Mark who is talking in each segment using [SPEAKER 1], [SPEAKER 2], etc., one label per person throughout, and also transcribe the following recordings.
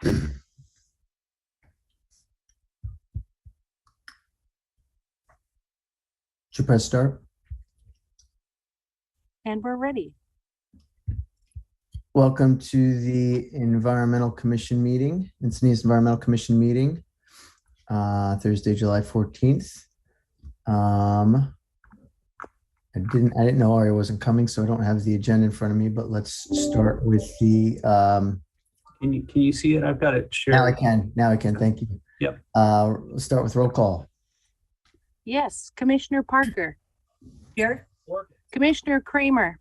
[SPEAKER 1] Should you press start?
[SPEAKER 2] And we're ready.
[SPEAKER 1] Welcome to the Environmental Commission meeting, Encinitas Environmental Commission meeting, Thursday, July 14th. I didn't know Aria wasn't coming, so I don't have the agenda in front of me, but let's start with the
[SPEAKER 3] Can you see it? I've got it shared.
[SPEAKER 1] Now I can. Thank you.
[SPEAKER 3] Yep.
[SPEAKER 1] Let's start with roll call.
[SPEAKER 2] Yes, Commissioner Parker.
[SPEAKER 4] Here.
[SPEAKER 2] Commissioner Kramer.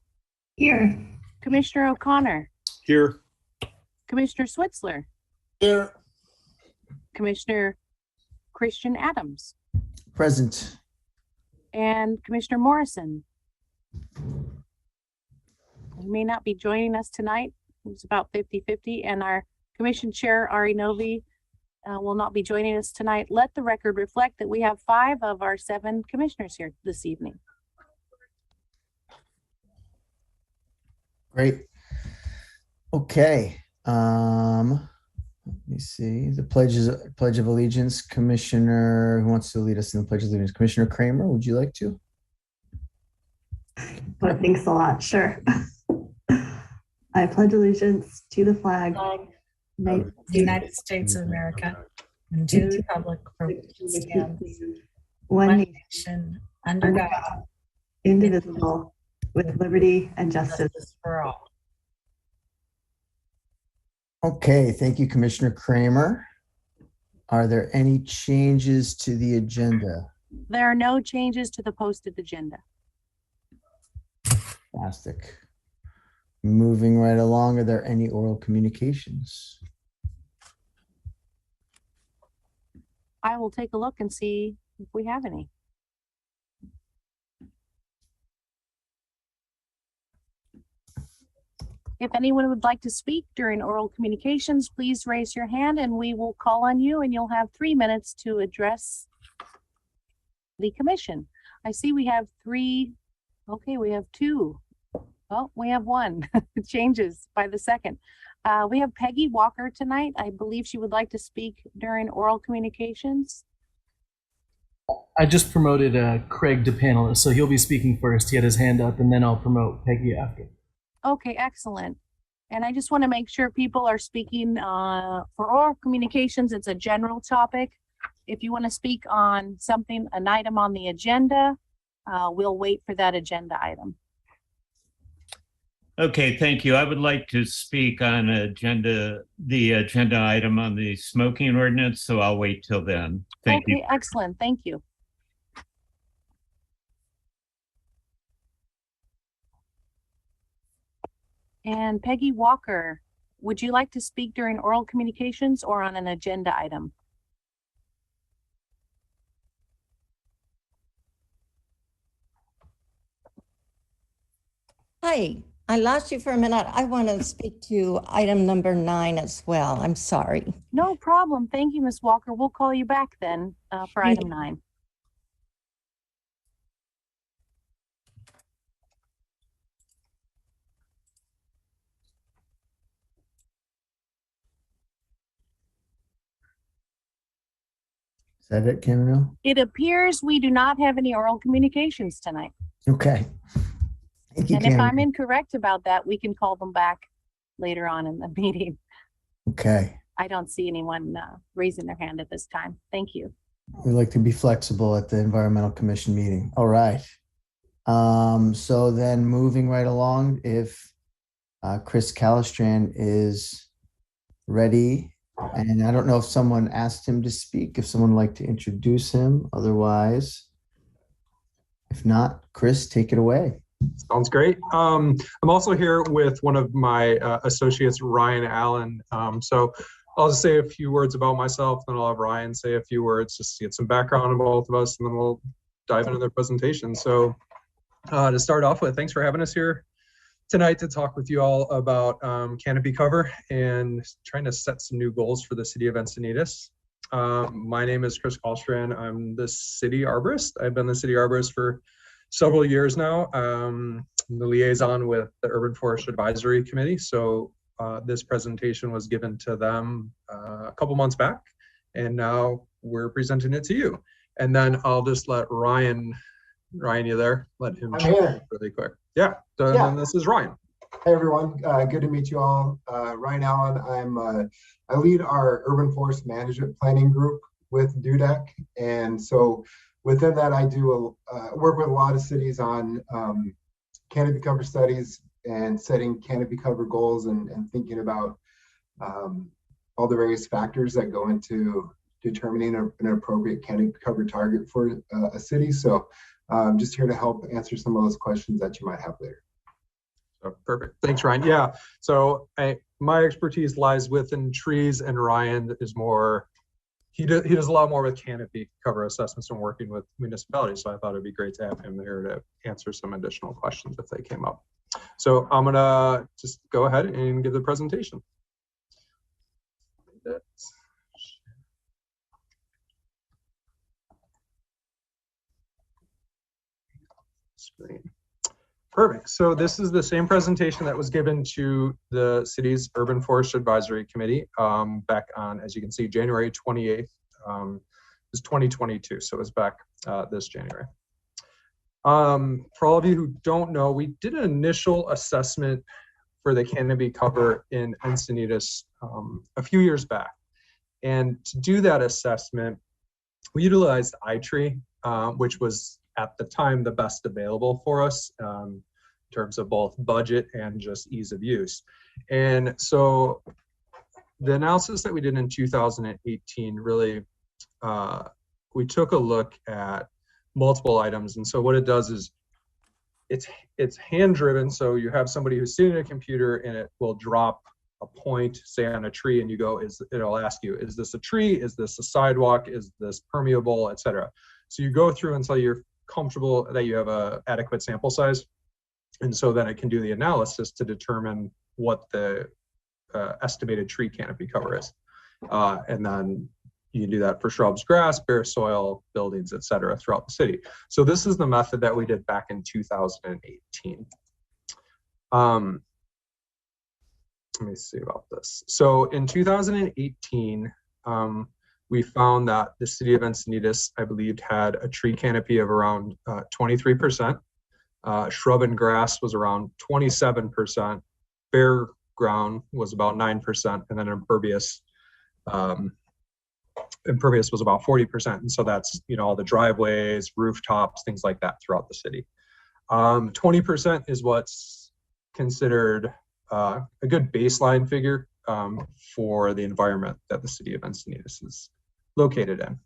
[SPEAKER 4] Here.
[SPEAKER 2] Commissioner O'Connor.
[SPEAKER 3] Here.
[SPEAKER 2] Commissioner Switzler.
[SPEAKER 3] Here.
[SPEAKER 2] Commissioner Christian Adams.
[SPEAKER 1] Present.
[SPEAKER 2] And Commissioner Morrison. He may not be joining us tonight. It's about 50-50. And our Commission Chair, Ari Novi, will not be joining us tonight. Let the record reflect that we have 5 of our 7 commissioners here this evening.
[SPEAKER 1] Great. Okay. Let me see. The Pledge of Allegiance. Commissioner, who wants to lead us in the Pledge of Allegiance? Commissioner Kramer, would you like to?
[SPEAKER 4] Well, thanks a lot. Sure. I pledge allegiance to the flag of
[SPEAKER 5] the United States of America and to the republic for which it stands, one nation, under God,
[SPEAKER 4] indivisible, with liberty and justice
[SPEAKER 5] for all.
[SPEAKER 1] Okay, thank you, Commissioner Kramer. Are there any changes to the agenda?
[SPEAKER 2] There are no changes to the posted agenda.
[SPEAKER 1] Fantastic. Moving right along, are there any oral communications?
[SPEAKER 2] I will take a look and see if we have any. If anyone would like to speak during oral communications, please raise your hand and we will call on you, and you'll have 3 minutes to address the commission. I see we have 3. Okay, we have 2. Oh, we have 1. It changes by the second. We have Peggy Walker tonight. I believe she would like to speak during oral communications.
[SPEAKER 6] I just promoted Craig to panelist, so he'll be speaking first. He had his hand up, and then I'll promote Peggy after.
[SPEAKER 2] Okay, excellent. And I just want to make sure people are speaking for oral communications. It's a general topic. If you want to speak on something, an item on the agenda, we'll wait for that agenda item.
[SPEAKER 7] Okay, thank you. I would like to speak on the agenda item on the smoking ordinance, so I'll wait till then. Thank you.
[SPEAKER 2] Okay, excellent. Thank you. And Peggy Walker, would you like to speak during oral communications or on an agenda item?
[SPEAKER 8] Hi, I lost you for a minute. I want to speak to item number 9 as well. I'm sorry.
[SPEAKER 2] No problem. Thank you, Ms. Walker. We'll call you back then for item 9.
[SPEAKER 1] Is that it, Camino?
[SPEAKER 2] It appears we do not have any oral communications tonight.
[SPEAKER 1] Okay. Thank you,
[SPEAKER 2] And if
[SPEAKER 1] Camino.
[SPEAKER 2] I'm incorrect about that, we can call them back later on in the meeting.
[SPEAKER 1] Okay.
[SPEAKER 2] I don't see anyone raising their hand at this time. Thank you.
[SPEAKER 1] We like to be flexible at the Environmental Commission meeting. All right. So then moving right along, if Chris Calistran is ready, and I don't know if someone asked him to speak, if someone would like to introduce him, otherwise, if not, Chris, take it away.
[SPEAKER 9] Sounds great. I'm also here with one of my associates, Ryan Allen. So I'll just say a few words about myself, then I'll have Ryan say a few words just to get some background on both of us, and then we'll dive into their presentation. So to start off with, thanks for having us here tonight to talk with you all about canopy cover and trying to set some new goals for the city of Encinitas. My name is Chris Calistran. I'm the city arborist. I've been the city arborist for several years now. I'm the liaison with the Urban Forest Advisory Committee. So this presentation was given to them a couple months back, and now we're presenting it to you. And then I'll just let Ryan, you there? Let him
[SPEAKER 10] I'm
[SPEAKER 9] share
[SPEAKER 10] here.
[SPEAKER 9] really quick. Yeah, so
[SPEAKER 10] Yeah.
[SPEAKER 9] then this is Ryan.
[SPEAKER 10] Hey everyone, good to meet you all. Ryan Allen, I lead our urban forest management planning group with DUDEC, and so within that I do work with a lot of cities on canopy cover studies and setting canopy cover goals and thinking about all the various factors that go into determining an appropriate canopy cover target for a city. So I'm just here to help answer some of those questions that you might have later.
[SPEAKER 9] Oh, perfect. Thanks, Ryan. Yeah. So my expertise lies within trees, and Ryan is more, he does a lot more with canopy cover assessments and working with municipalities. So I thought it'd be great to have him here to answer some additional questions if they came up. So I'm gonna just go ahead and give the presentation. Screen. Perfect. So this is the same presentation that was given to the city's Urban Forest Advisory Committee back on, as you can see, January 28th. It was 2022, so it was back this January. For all of you who don't know, we did an initial assessment for the canopy cover in Encinitas a few years back. And to do that assessment, we utilized iTree, which was at the time the best available for us in terms of both budget and just ease of use. And so the analysis that we did in 2018 really, we took a look at multiple items. And so what it does is it's hand driven. So you have somebody who's sitting at a computer and it will drop a point, say on a tree, and you go, it'll ask you, is this a tree? Is this a sidewalk? Is this permeable, et cetera? So you go through until you're comfortable that you have a adequate sample size. And so then it can do the analysis to determine what the estimated tree canopy cover is. And then you can do that for shrubs, grass, bare soil, buildings, et cetera, throughout the city. So this is the method that we did back in 2018. Let me see about this. So in 2018, we found that the city of Encinitas, I believe, had a tree canopy of around 23%. Shrub and grass was around 27%. Bare ground was about 9%, and then impervious was about 40%. And so that's, all the driveways, rooftops, things like that throughout the city. 20% is what's considered a good baseline figure for the environment that the city of Encinitas is located in.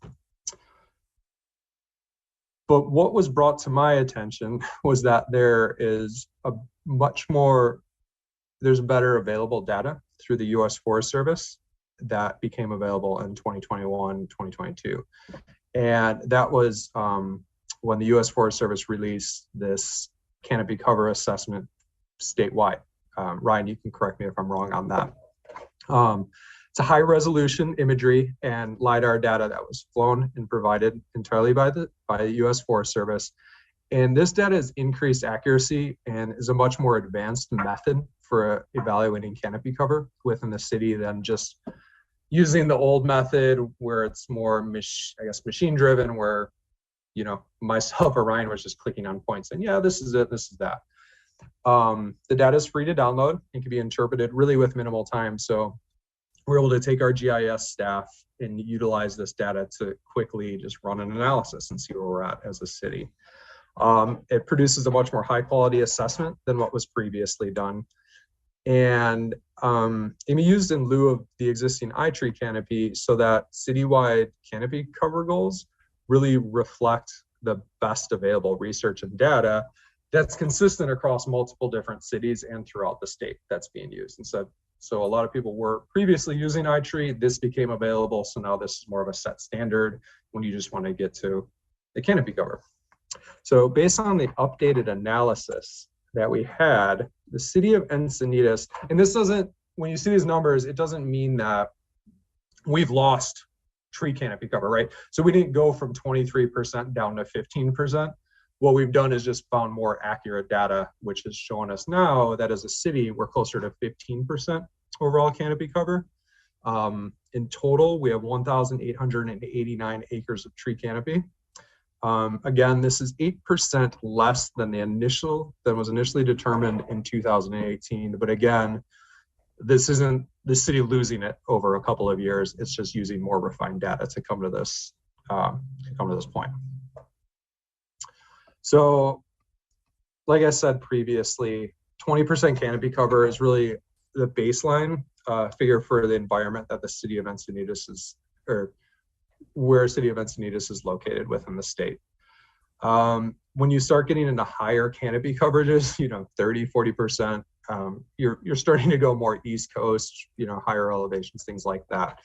[SPEAKER 9] But what was brought to my attention was that there's better available data through the U.S. Forest Service that became available in 2021, 2022. And that was when the U.S. Forest Service released this canopy cover assessment statewide. Ryan, you can correct me if I'm wrong on that. It's a high resolution imagery and LiDAR data that was flown and provided entirely by the U.S. Forest Service. And this data is increased accuracy and is a much more advanced method for evaluating canopy cover within the city than just using the old method where it's more, machine driven, where, myself or Ryan was just clicking on points and yeah, this is it, this is that. The data is free to download and can be interpreted really with minimal time. So we're able to take our GIS staff and utilize this data to quickly just run an analysis and see where we're at as a city. It produces a much more high quality assessment than what was previously done. And it can be used in lieu of the existing iTree canopy so that citywide canopy cover goals really reflect the best available research and data that's consistent across multiple different cities and throughout the state that's being used. And so a lot of people were previously using iTree, this became available. So now this is more of a set standard when you just want to get to the canopy cover. So based on the updated analysis that we had, the city of Encinitas, and this doesn't, when you see these numbers, it doesn't mean that we've lost tree canopy cover, right? So we didn't go from 23% down to 15%. What we've done is just found more accurate data, which is showing us now that as a city, we're closer to 15% overall canopy cover. In total, we have 1,889 acres of tree canopy. Again, this is 8% less than was initially determined in 2018. But again, this isn't the city losing it over a couple of years. It's just using more refined data to come to this point. So, like I said previously, 20% canopy cover is really the baseline figure for the environment that the city of Encinitas is, or where city of Encinitas is located within the state. When you start getting into higher canopy coverages, 30, 40%, you're starting to go more East Coast, higher elevations, things like that.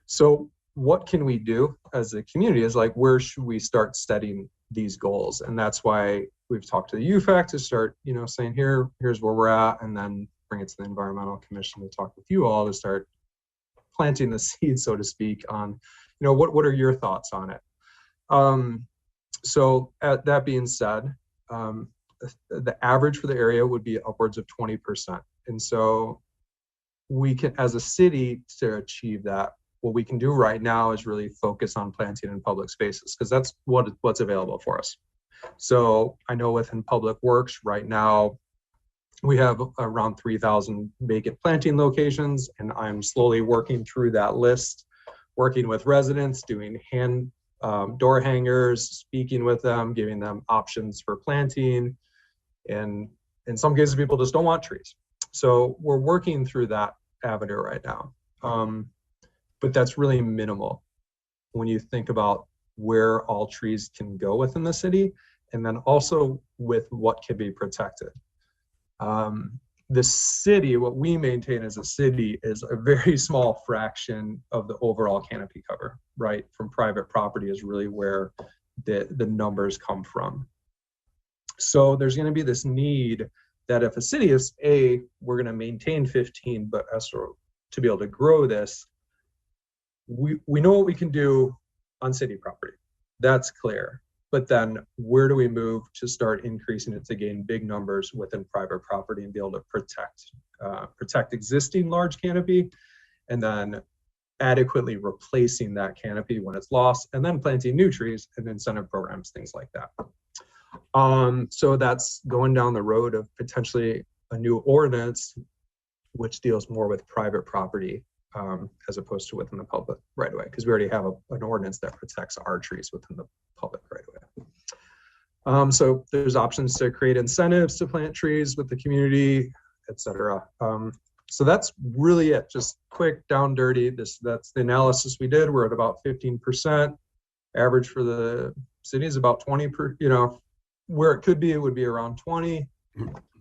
[SPEAKER 9] So what can we do as a community is like, where should we start setting these goals? And that's why we've talked to the UFAC to start, saying here's where we're at, and then bring it to the Environmental Commission to talk with you all to start planting the seed, so to speak, on, what are your thoughts on it? So that being said, the average for the area would be upwards of 20%. And so we can, as a city, to achieve that, what we can do right now is really focus on planting in public spaces, because that's what's available for us. So I know within Public Works right now, we have around 3,000 vacant planting locations, and I'm slowly working through that list, working with residents, doing hand door hangers, speaking with them, giving them options for planting. And in some cases, people just don't want trees. So we're working through that avenue right now. But that's really minimal when you think about where all trees can go within the city, and then also with what can be protected. The city, what we maintain as a city, is a very small fraction of the overall canopy cover, right? From private property is really where the numbers come from. So there's going to be this need that if a city is we're going to maintain 15, but as to be able to grow this, we know what we can do on city property. That's clear. But then where do we move to start increasing it to gain big numbers within private property and be able to protect existing large canopy, and then adequately replacing that canopy when it's lost, and then planting new trees and incentive programs, things like that. So that's going down the road of potentially a new ordinance which deals more with private property as opposed to within the public right away, because we already have an ordinance that protects our trees within the public right away. So there's options to create incentives to plant trees with the community, etc. So that's really it. Just quick, down dirty. That's the analysis we did. We're at about 15%. Average for the city is about 20 per. Where it could be, it would be around 20.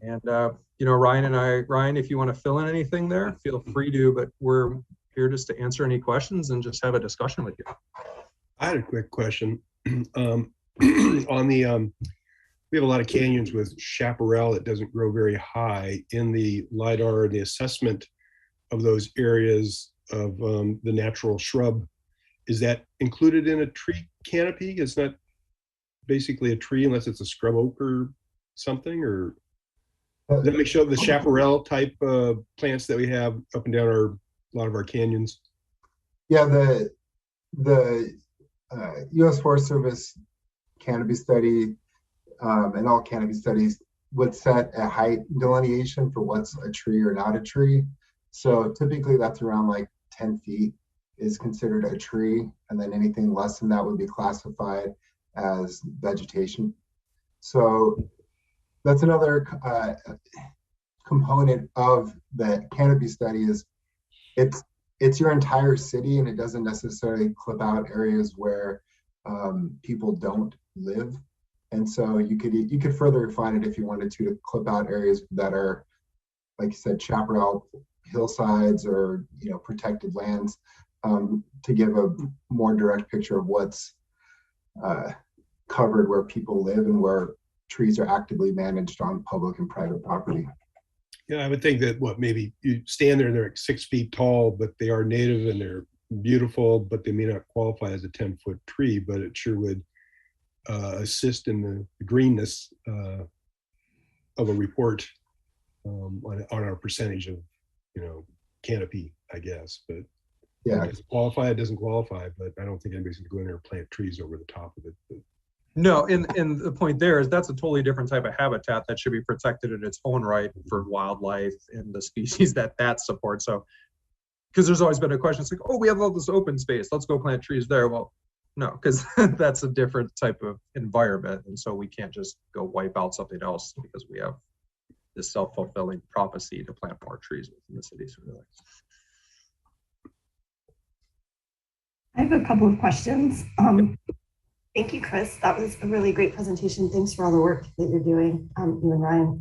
[SPEAKER 9] And Ryan, if you want to fill in anything there, feel free to, but we're here just to answer any questions and just have a discussion with you.
[SPEAKER 11] I had a quick question. On the, we have a lot of canyons with chaparral that doesn't grow very high. In the LIDAR and the assessment of those areas of the natural shrub, is that included in a tree canopy? It's not basically a tree unless it's a scrub oak or something, or does that make sure the chaparral type plants that we have up and down a lot of our canyons?
[SPEAKER 10] Yeah, the U.S. Forest Service canopy study and all canopy studies would set a height delineation for what's a tree or not a tree. So typically that's around like 10 feet is considered a tree, and then anything less than that would be classified as vegetation. So that's another component of the canopy study is it's your entire city, and it doesn't necessarily clip out areas where people don't live. And so you could further refine it if you wanted to clip out areas that are, like you said, chaparral hillsides or protected lands, to give a more direct picture of what's covered where people live and where trees are actively managed on public and private property.
[SPEAKER 11] Yeah, I would think that maybe you stand there and they're 6 feet tall, but they are native and they're beautiful, but they may not qualify as a 10-foot tree, but it sure would assist in the greenness of a report on our percentage of canopy, I guess. But
[SPEAKER 10] Yeah.
[SPEAKER 11] does it qualify? It doesn't qualify, but I don't think anybody's gonna go in there and plant trees over the top of it. But
[SPEAKER 9] No, and the point there is that's a totally different type of habitat that should be protected in its own right for wildlife and the species that supports. So, because there's always been a question, it's like, oh, we have all this open space, let's go plant trees there. Well, no, because that's a different type of environment, and so we can't just go wipe out something else because we have this self-fulfilling prophecy to plant more trees within the city. So really.
[SPEAKER 4] I have a couple of questions. Thank you, Chris. That was a really great presentation. Thanks for all the work that you're doing, you and Ryan.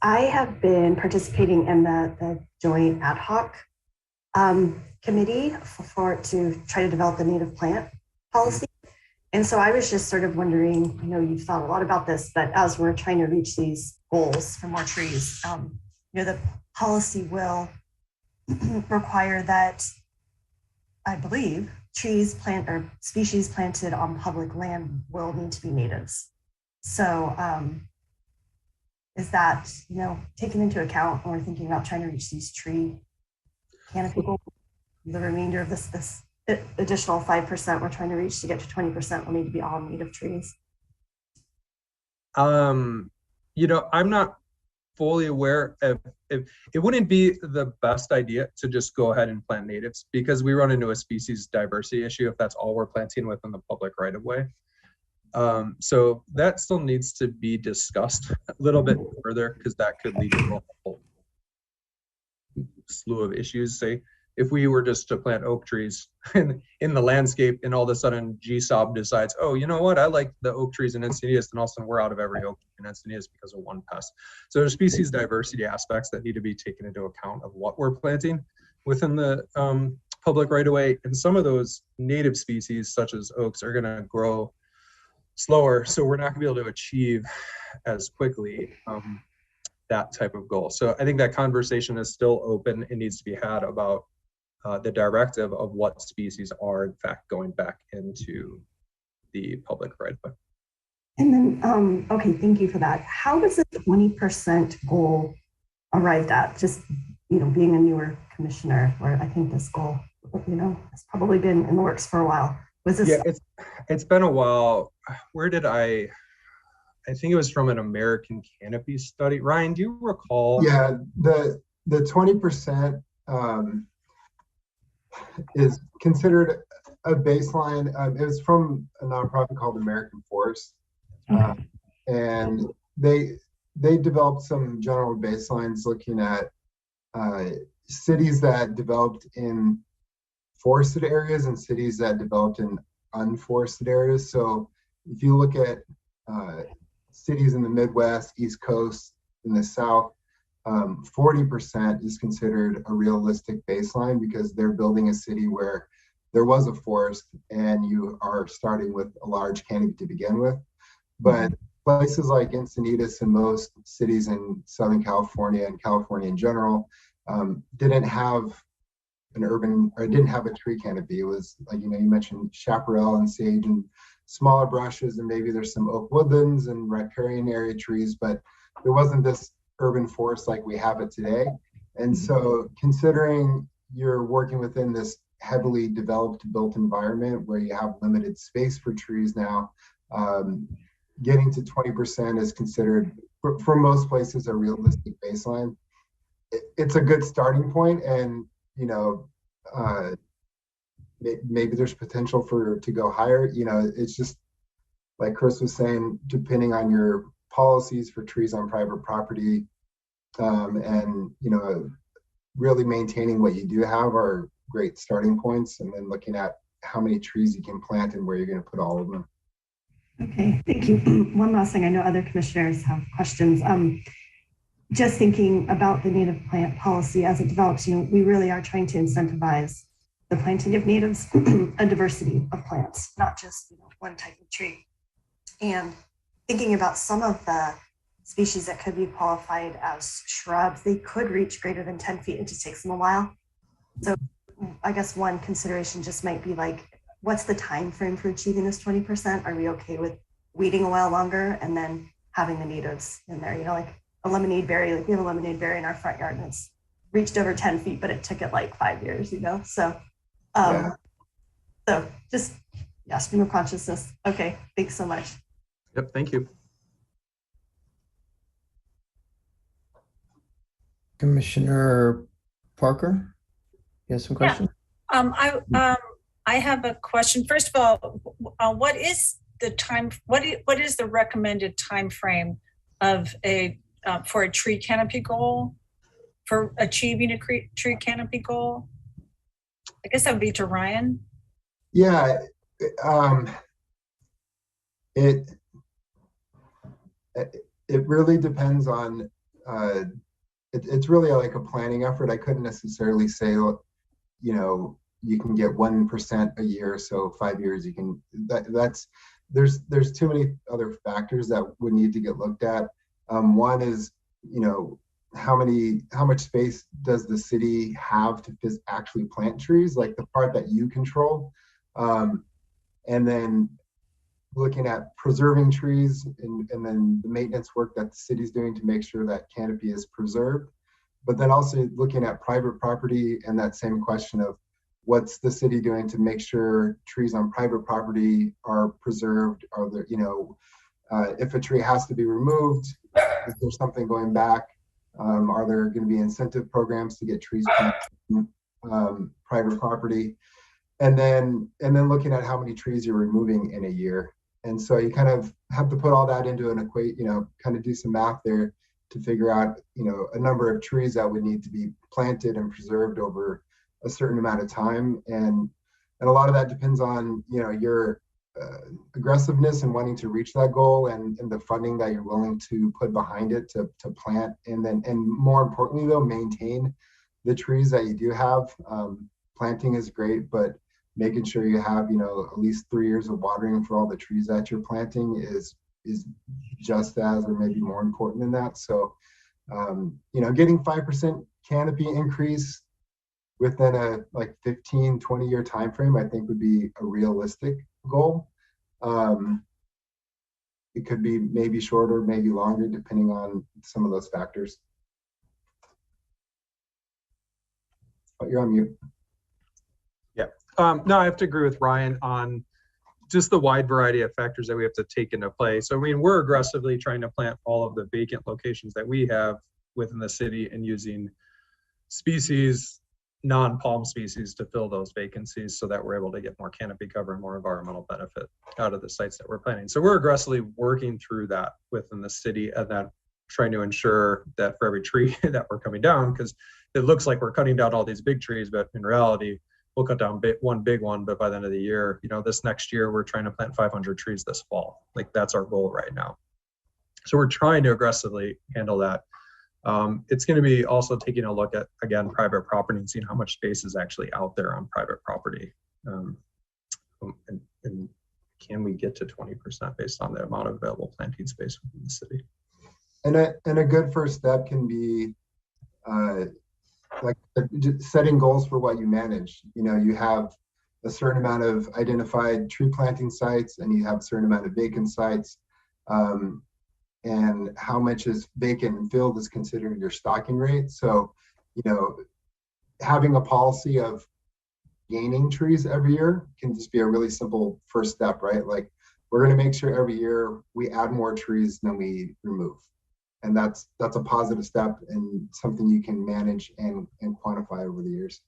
[SPEAKER 4] I have been participating in the joint ad hoc committee to try to develop a native plant policy. And so I was just sort of wondering, I know you've thought a lot about this, but as we're trying to reach these goals for more trees, the policy will require that, I believe, species planted on public land will need to be natives. So is that, taken into account when we're thinking about trying to reach these tree canopy goals? The remainder of this additional 5% we're trying to reach to get to 20% will need to be all native trees.
[SPEAKER 9] I'm not fully aware of if it wouldn't be the best idea to just go ahead and plant natives, because we run into a species diversity issue if that's all we're planting within the public right of way. So that still needs to be discussed a little bit further, because that could lead to a whole slew of issues. Say if we were just to plant oak trees in the landscape, and all of a sudden GSOB decides, oh, you know what, I like the oak trees in Encinitas, and all of a sudden we're out of every oak in Encinitas because of one pest. So there's species diversity aspects that need to be taken into account of what we're planting within the public right of way. And some of those native species, such as oaks, are going to grow slower, so we're not going to be able to achieve as quickly that type of goal. So I think that conversation is still open. It needs to be had about the directive of what species are in fact going back into the public right of way.
[SPEAKER 4] And then, okay, thank you for that. How was the 20% goal arrived at? Just, being a newer commissioner, where I think this goal, has probably been in the works for a while. Was this?
[SPEAKER 9] Yeah, it's been a while. Where did I think it was from an American canopy study. Ryan, do you recall?
[SPEAKER 10] Yeah, the 20% is considered a baseline. It was from a nonprofit called American Forest, and they developed some general baselines looking at cities that developed in forested areas and cities that developed in unforested areas. So if you look at cities in the Midwest, East Coast, in the South, 40% is considered a realistic baseline, because they're building a city where there was a forest and you are starting with a large canopy to begin with. But places like Encinitas and most cities in Southern California and California in general didn't have didn't have a tree canopy. It was like, you mentioned chaparral and sage and smaller brushes, and maybe there's some oak woodlands and riparian area trees, but there wasn't this urban forest like we have it today. And so considering you're working within this heavily developed built environment where you have limited space for trees now, getting to 20% is considered for most places a realistic baseline. It's a good starting point, and maybe there's potential to go higher. It's just like Chris was saying, depending on your policies for trees on private property, and really maintaining what you do have are great starting points, and then looking at how many trees you can plant and where you're going to put all of them.
[SPEAKER 4] Okay, thank you. One last thing, I know other commissioners have questions. Just thinking about the native plant policy as it develops, we really are trying to incentivize the planting of natives, a diversity of plants, not just one type of tree. And thinking about some of the species that could be qualified as shrubs, they could reach greater than 10 feet. It just takes them a while. So I guess one consideration just might be like, what's the time frame for achieving this 20%? Are we okay with waiting a while longer and then having the natives in there? a lemonade berry. Like we have a lemonade berry in our front yard and it's reached over 10 feet, but it took it like 5 years, you know? So, so just, yeah, stream of consciousness. Okay, thanks so much.
[SPEAKER 9] Yep, thank you.
[SPEAKER 1] Commissioner Parker, you have some questions?
[SPEAKER 5] I have a question. First of all, what is the time? What is the recommended time frame of for a tree canopy goal? For achieving a tree canopy goal? I guess that would be to Ryan.
[SPEAKER 10] Yeah, it really depends on. It's really like a planning effort. I couldn't necessarily say, you know, you can get 1% a year, so 5 years you can. There's too many other factors that would need to get looked at. One is, you know, how much space does the city have to actually plant trees, like the part that you control, and then looking at preserving trees and then the maintenance work that the city's doing to make sure that canopy is preserved. But then also looking at private property and that same question of what's the city doing to make sure trees on private property are preserved? Are there, you know, if a tree has to be removed, is there something going back? Are there going to be incentive programs to get trees planted on private property? And then looking at how many trees you're removing in a year. And so you kind of have to put all that into an equate, you know, kind of do some math there to figure out, you know, a number of trees that would need to be planted and preserved over a certain amount of time. And a lot of that depends on, you know, your aggressiveness and wanting to reach that goal and the funding that you're willing to put behind it to plant. And more importantly though, maintain the trees that you do have. Planting is great, but making sure you have, you know, at least 3 years of watering for all the trees that you're planting is just as, or maybe more important than that. So, you know, getting 5% canopy increase within a like 15, 20 year time frame, I think would be a realistic goal. It could be maybe shorter, maybe longer, depending on some of those factors. But you're on mute.
[SPEAKER 9] No, I have to agree with Ryan on just the wide variety of factors that we have to take into play. So, I mean, we're aggressively trying to plant all of the vacant locations that we have within the city and using species, non-palm species, to fill those vacancies so that we're able to get more canopy cover and more environmental benefit out of the sites that we're planting. So we're aggressively working through that within the city and then trying to ensure that for every tree that we're coming down, because it looks like we're cutting down all these big trees, but in reality, we'll cut down one big one, but by the end of the year, you know, this next year, we're trying to plant 500 trees this fall. Like that's our goal right now. So we're trying to aggressively handle that. It's going to be also taking a look at, again, private property and seeing how much space is actually out there on private property. And can we get to 20% based on the amount of available planting space within the city?
[SPEAKER 10] And a good first step can be like setting goals for what you manage. You know, you have a certain amount of identified tree planting sites and you have a certain amount of vacant sites. And how much is vacant and filled is considered your stocking rate. So, you know, having a policy of gaining trees every year can just be a really simple first step, right? Like we're going to make sure every year we add more trees than we remove. And that's a positive step and something you can manage and quantify over the years.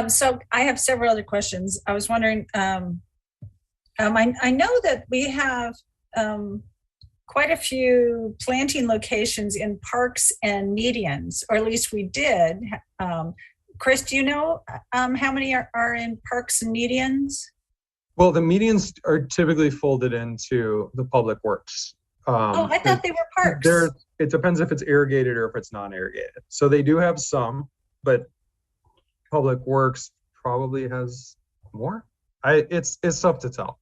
[SPEAKER 5] So I have several other questions. I was wondering, I know that we have quite a few planting locations in parks and medians, or at least we did. Chris, do you know how many are in parks and medians?
[SPEAKER 9] Well, the medians are typically folded into the public works.
[SPEAKER 5] I thought they were parks.
[SPEAKER 9] It depends if it's irrigated or if it's non-irrigated. So they do have some, but public works probably has more. It's tough to tell.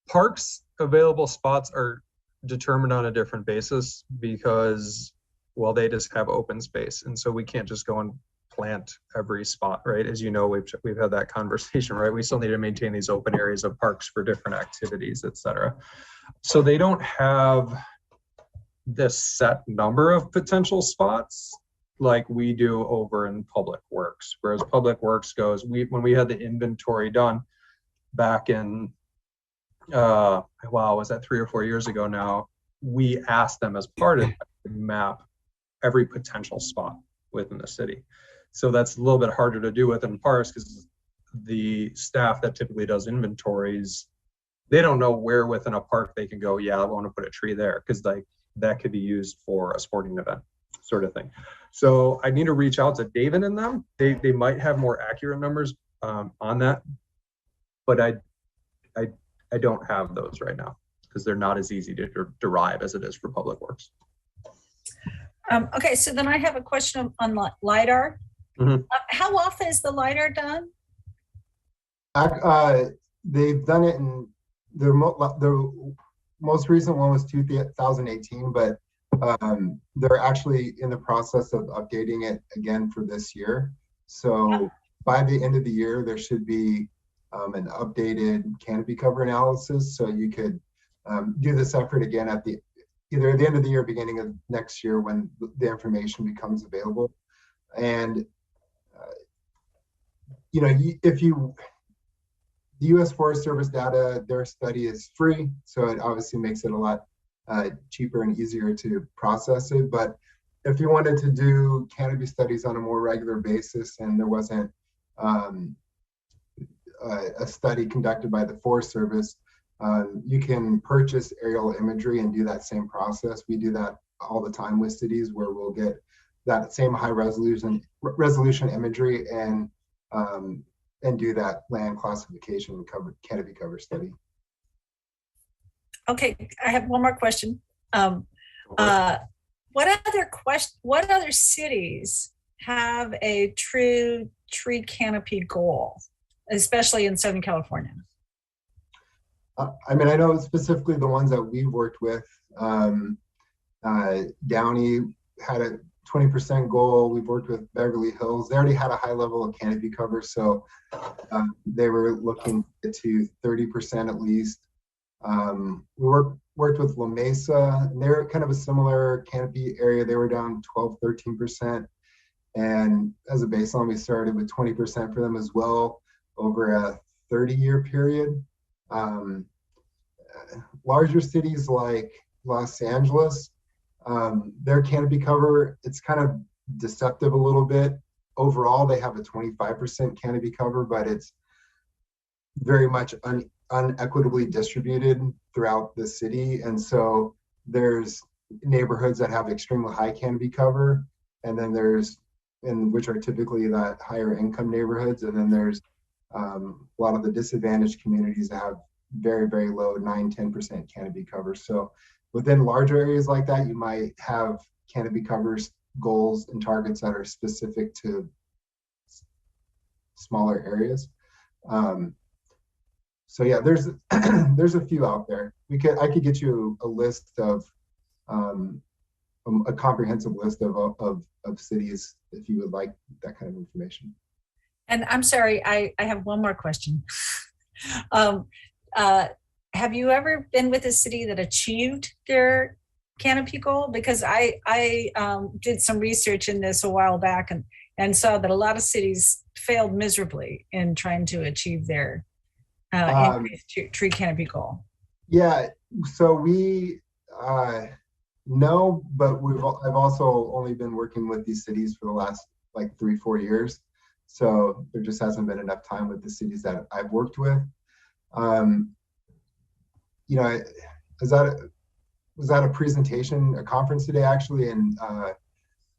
[SPEAKER 9] Parks available spots are determined on a different basis because, well, they just have open space. And so we can't just go and plant every spot, right? As you know, we've had that conversation, right? We still need to maintain these open areas of parks for different activities, et cetera. So they don't have this set number of potential spots like we do over in Public Works. Whereas Public Works goes, when we had the inventory done back in, wow, was that 3 or 4 years ago now? We asked them as part of it to map every potential spot within the city. So that's a little bit harder to do within parks because the staff that typically does inventories, they don't know where within a park they can go, yeah, I want to put a tree there, because like that could be used for a sporting event sort of thing. So I need to reach out to David and them. They might have more accurate numbers on that, but I don't have those right now because they're not as easy to derive as it is for Public Works.
[SPEAKER 5] Okay, so then I have a question on LiDAR.
[SPEAKER 9] Mm-hmm.
[SPEAKER 5] How often is the LiDAR done?
[SPEAKER 10] They've done it in their most recent one was 2018, but they're actually in the process of updating it again for this year. So by the end of the year, there should be an updated canopy cover analysis. So you could do this effort again at either at the end of the year, beginning of next year, when the information becomes available. And the U.S. Forest Service data, their study is free, so it obviously makes it a lot cheaper and easier to process it. But if you wanted to do canopy studies on a more regular basis and there wasn't a study conducted by the Forest Service, you can purchase aerial imagery and do that same process. We do that all the time with cities where we'll get that same high resolution imagery and do that land classification canopy cover study.
[SPEAKER 5] Okay, I have one more question. What other cities have a true tree canopy goal, especially in Southern California?
[SPEAKER 10] I mean, I know specifically the ones that we've worked with. Downey had a 20% goal. We've worked with Beverly Hills. They already had a high level of canopy cover, so they were looking to 30% at least. We worked with La Mesa, and they're kind of a similar canopy area. They were down 12, 13%. And as a baseline, we started with 20% for them as well over a 30-year period. Larger cities like Los Angeles, their canopy cover, it's kind of deceptive a little bit. Overall, they have a 25% canopy cover, but it's very much unequitably distributed throughout the city. And so there's neighborhoods that have extremely high canopy cover, and then which are typically that higher income neighborhoods. And then there's a lot of the disadvantaged communities that have very, very low 9-10% canopy cover. So within larger areas like that, you might have canopy covers goals and targets that are specific to smaller areas. So yeah, there's a few out there. I could get you a list of a comprehensive list of cities if you would like that kind of information.
[SPEAKER 5] And I'm sorry, I have one more question. Have you ever been with a city that achieved their canopy goal? Because I did some research in this a while back and saw that a lot of cities failed miserably in trying to achieve their increased tree canopy goal.
[SPEAKER 10] Yeah, so we no, but I've also only been working with these cities for the last like 3-4 years. So there just hasn't been enough time with the cities that I've worked with. Was that a presentation, a conference today actually, and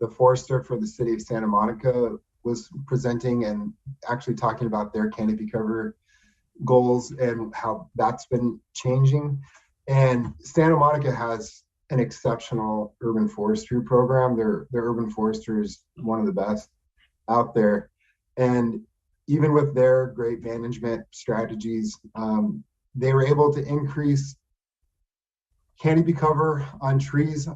[SPEAKER 10] the forester for the city of Santa Monica was presenting and actually talking about their canopy cover goals and how that's been changing. And Santa Monica has an exceptional urban forestry program. Their urban forester is one of the best out there. And even with their great management strategies, they were able to increase canopy cover on trees,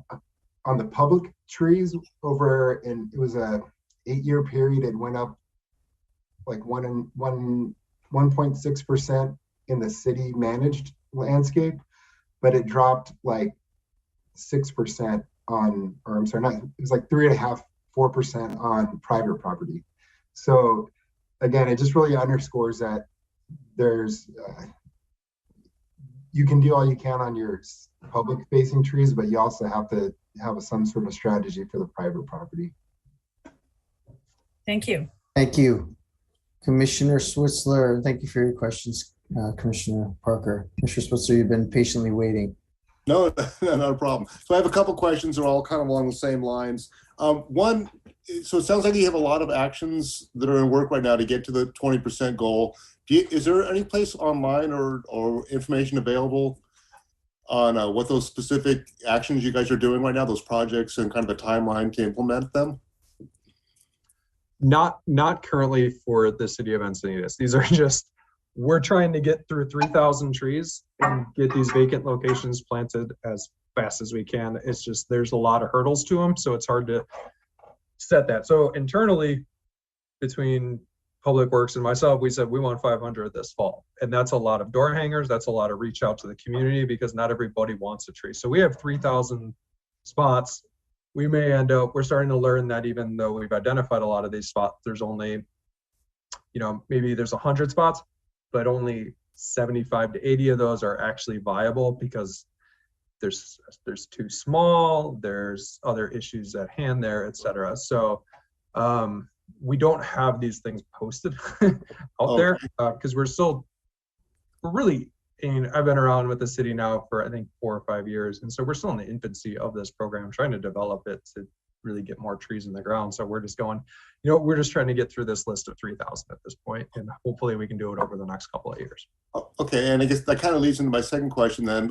[SPEAKER 10] on the public trees over, and it was a 8-year period, it went up like 1.6% in the city managed landscape, but it dropped like 6% on, or I'm sorry, not, it was like 3.5, 4% on private property. So again, it just really underscores that there's, you can do all you can on your public facing trees, but you also have to have some sort of strategy for the private property.
[SPEAKER 5] Thank you.
[SPEAKER 1] Thank you. Commissioner Switzler, thank you for your questions. Commissioner Parker. Commissioner Switzler, you've been patiently waiting.
[SPEAKER 12] No, not a problem. So I have a couple questions that are all kind of along the same lines. One, so it sounds like you have a lot of actions that are in work right now to get to the 20% goal. Is there any place online or information available on what those specific actions you guys are doing right now, those projects, and kind of a timeline to implement them?
[SPEAKER 9] Not currently for the city of Encinitas. These are just, we're trying to get through 3,000 trees and get these vacant locations planted as fast as we can. It's just, there's a lot of hurdles to them, so it's hard to set that. So internally, between Public Works and myself, we said we want 500 this fall. And that's a lot of door hangers. That's a lot of reach out to the community because not everybody wants a tree. So we have 3,000 spots. We may end up, we're starting to learn that even though we've identified a lot of these spots, there's only, maybe there's 100 spots, but only 75 to 80 of those are actually viable because there's too small, there's other issues at hand there, et cetera. So we don't have these things posted out there because we're really, I've been around with the city now for I think 4 or 5 years. And so we're still in the infancy of this program, trying to develop it to really get more trees in the ground. So we're just going, we're just trying to get through this list of 3,000 at this point, and hopefully we can do it over the next couple of years.
[SPEAKER 12] Okay, and I guess that kind of leads into my second question then.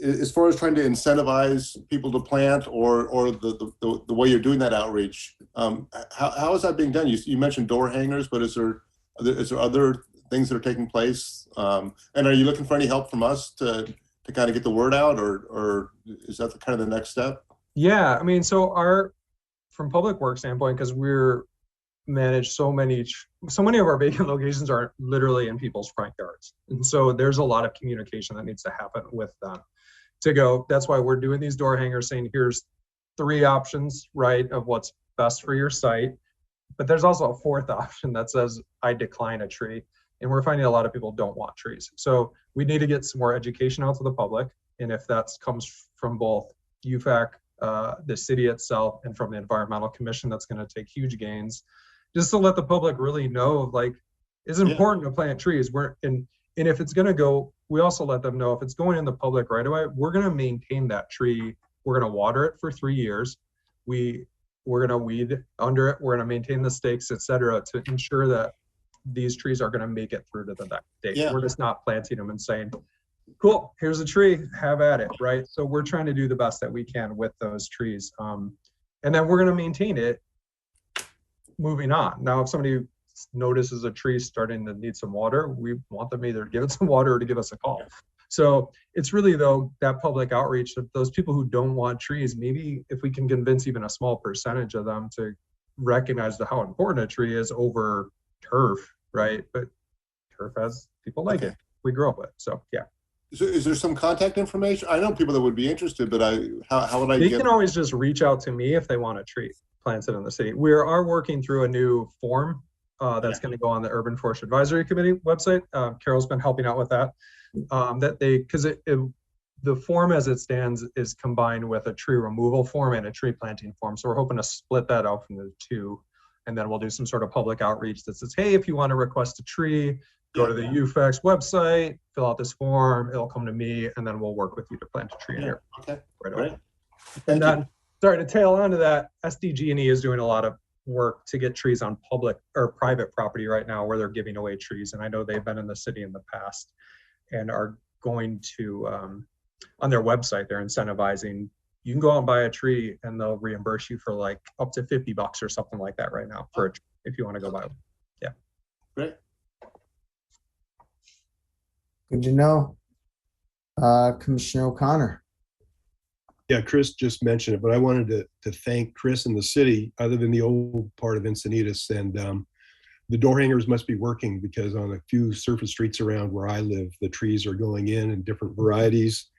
[SPEAKER 12] As far as trying to incentivize people to plant or the way you're doing that outreach, how is that being done? You mentioned door hangers, but is there other things that are taking place? And are you looking for any help from us to kind of get the word out, or is that kind of the next step?
[SPEAKER 9] Yeah, I mean, so from Public Works standpoint, because we're manage so many of our vacant locations are literally in people's front yards. And so there's a lot of communication that needs to happen with them to go. That's why we're doing these door hangers saying, here's 3 options, right, of what's best for your site. But there's also a 4th option that says, I decline a tree. And we're finding a lot of people don't want trees. So we need to get some more education out to the public. And if that comes from both UFAC, the city itself, and from the Environmental Commission, that's going to take huge gains. Just to let the public really know, like, it's important to plant trees. And if it's going to go, we also let them know if it's going in the public right away, we're going to maintain that tree. We're going to water it for 3 years. We're going to weed under it. We're going to maintain the stakes, et cetera, to ensure that these trees are going to make it through to the next day. Yeah. We're just not planting them and saying, cool, here's a tree, have at it, right? So we're trying to do the best that we can with those trees. And then we're going to maintain it moving on. Now, if somebody notices a tree starting to need some water, we want them either to give it some water or to give us a call. So it's really, though, that public outreach of those people who don't want trees, maybe if we can convince even a small percentage of them to recognize how important a tree is over turf, right? But turf has people like it. We grew up with. So, yeah.
[SPEAKER 12] So is there some contact information? I know people that would be interested, but how would I
[SPEAKER 9] get? They can always just reach out to me if they want a tree planted in the city. We are working through a new form that's going to go on the Urban Forest Advisory Committee website. Carol's been helping out with that. Because the form as it stands is combined with a tree removal form and a tree planting form. So we're hoping to split that out from the 2. And then we'll do some sort of public outreach that says, hey, if you want to request a tree, go to the UFAC's website, fill out this form, it'll come to me, and then we'll work with you to plant a tree in here right away. And then, sorry to tail onto that, SDG&E is doing a lot of work to get trees on public or private property right now where they're giving away trees. And I know they've been in the city in the past and are going to, on their website, they're incentivizing, you can go out and buy a tree and they'll reimburse you for like up to $50 or something like that right now for a tree if you want to go buy one. Yeah.
[SPEAKER 12] Great.
[SPEAKER 1] Good to know. Commissioner O'Connor.
[SPEAKER 11] Yeah, Chris just mentioned it, but I wanted to thank Chris and the city, other than the old part of Encinitas. And the door hangers must be working, because on a few surface streets around where I live, the trees are going in different varieties.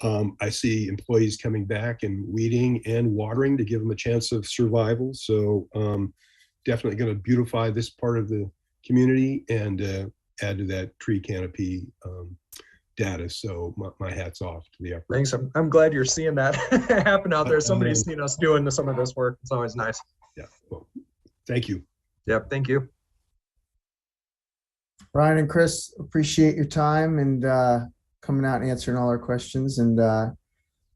[SPEAKER 11] I see employees coming back and weeding and watering to give them a chance of survival. So definitely going to beautify this part of the community and add to that tree canopy data. So my hat's off to the effort.
[SPEAKER 9] Thanks. I'm glad you're seeing that happen out there. Somebody's seen us doing some of this work. It's always nice.
[SPEAKER 11] Yeah. Well, thank you.
[SPEAKER 9] Yep. Thank you.
[SPEAKER 1] Ryan and Chris, appreciate your time and coming out and answering all our questions. And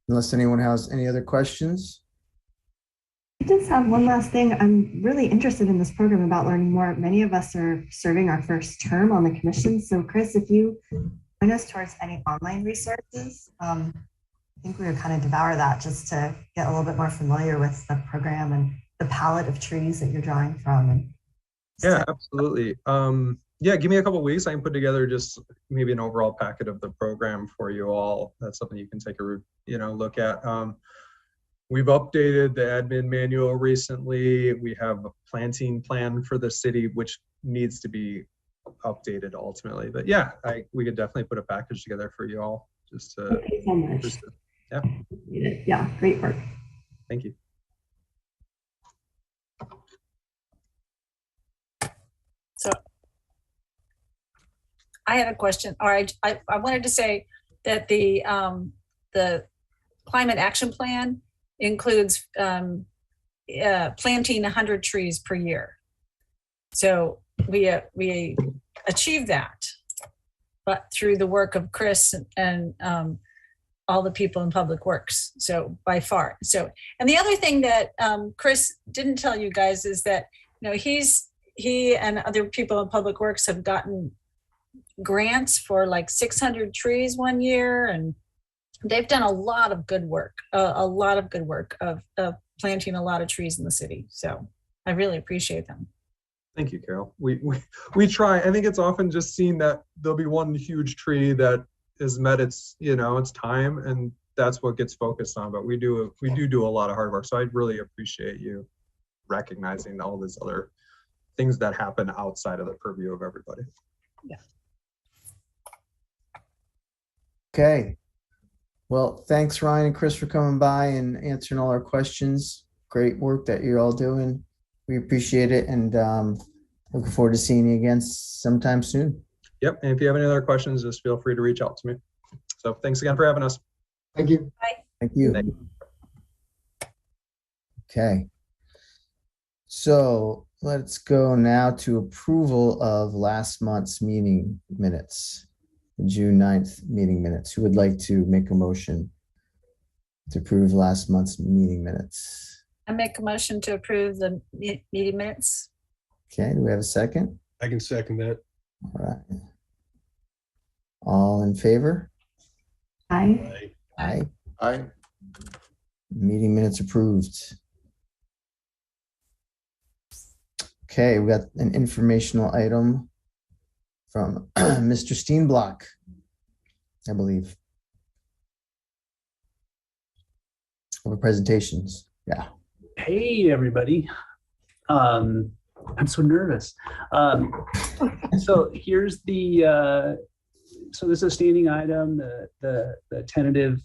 [SPEAKER 1] unless anyone has any other questions.
[SPEAKER 4] I just have one last thing. I'm really interested in this program about learning more. Many of us are serving our first term on the commission. So Chris, if you point us towards any online resources, I think we would kind of devour that just to get a little bit more familiar with the program and the palette of trees that you're drawing from. And
[SPEAKER 9] yeah, absolutely. Yeah, give me a couple of weeks. I can put together just maybe an overall packet of the program for you all. That's something you can take a look at. We've updated the admin manual recently. We have a planting plan for the city, which needs to be updated ultimately. But yeah, we could definitely put a package together for you all. Just to,
[SPEAKER 4] thank you so much.
[SPEAKER 9] Yeah.
[SPEAKER 4] Yeah, great work.
[SPEAKER 9] Thank you.
[SPEAKER 5] So I had a question. All right, I wanted to say that the climate action plan includes planting 100 trees per year. So we achieved that, but through the work of Chris and all the people in Public Works. So by far. So, and the other thing that Chris didn't tell you guys is that he and other people in Public Works have gotten grants for like 600 trees one year, and they've done a lot of good work, of planting a lot of trees in the city. So I really appreciate them.
[SPEAKER 9] Thank you, Carol. We try. I think it's often just seen that there'll be one huge tree that is met its time, and that's what gets focused on. But we do a lot of hard work. So I really appreciate you recognizing all these other things that happen outside of the purview of everybody.
[SPEAKER 5] Yeah.
[SPEAKER 1] Okay. Well, thanks, Ryan and Chris, for coming by and answering all our questions. Great work that you're all doing. We appreciate it, and looking forward to seeing you again sometime soon.
[SPEAKER 9] Yep. And if you have any other questions, just feel free to reach out to me. So thanks again for having us.
[SPEAKER 10] Thank you.
[SPEAKER 5] Bye.
[SPEAKER 1] Thank you. Okay. So let's go now to approval of last month's meeting minutes, the June 9th meeting minutes. Who would like to make a motion to approve last month's meeting minutes?
[SPEAKER 5] I make a motion to approve the meeting minutes.
[SPEAKER 1] Okay, do we have a second?
[SPEAKER 11] I can second that.
[SPEAKER 1] All right. All in favor?
[SPEAKER 4] Aye.
[SPEAKER 1] Aye.
[SPEAKER 12] Aye.
[SPEAKER 1] Meeting minutes approved. Okay, we got an informational item from Mr. Steenblock, I believe. Over presentations. Yeah.
[SPEAKER 3] Hey, everybody. I'm so nervous. So here's so this is a standing item, the tentative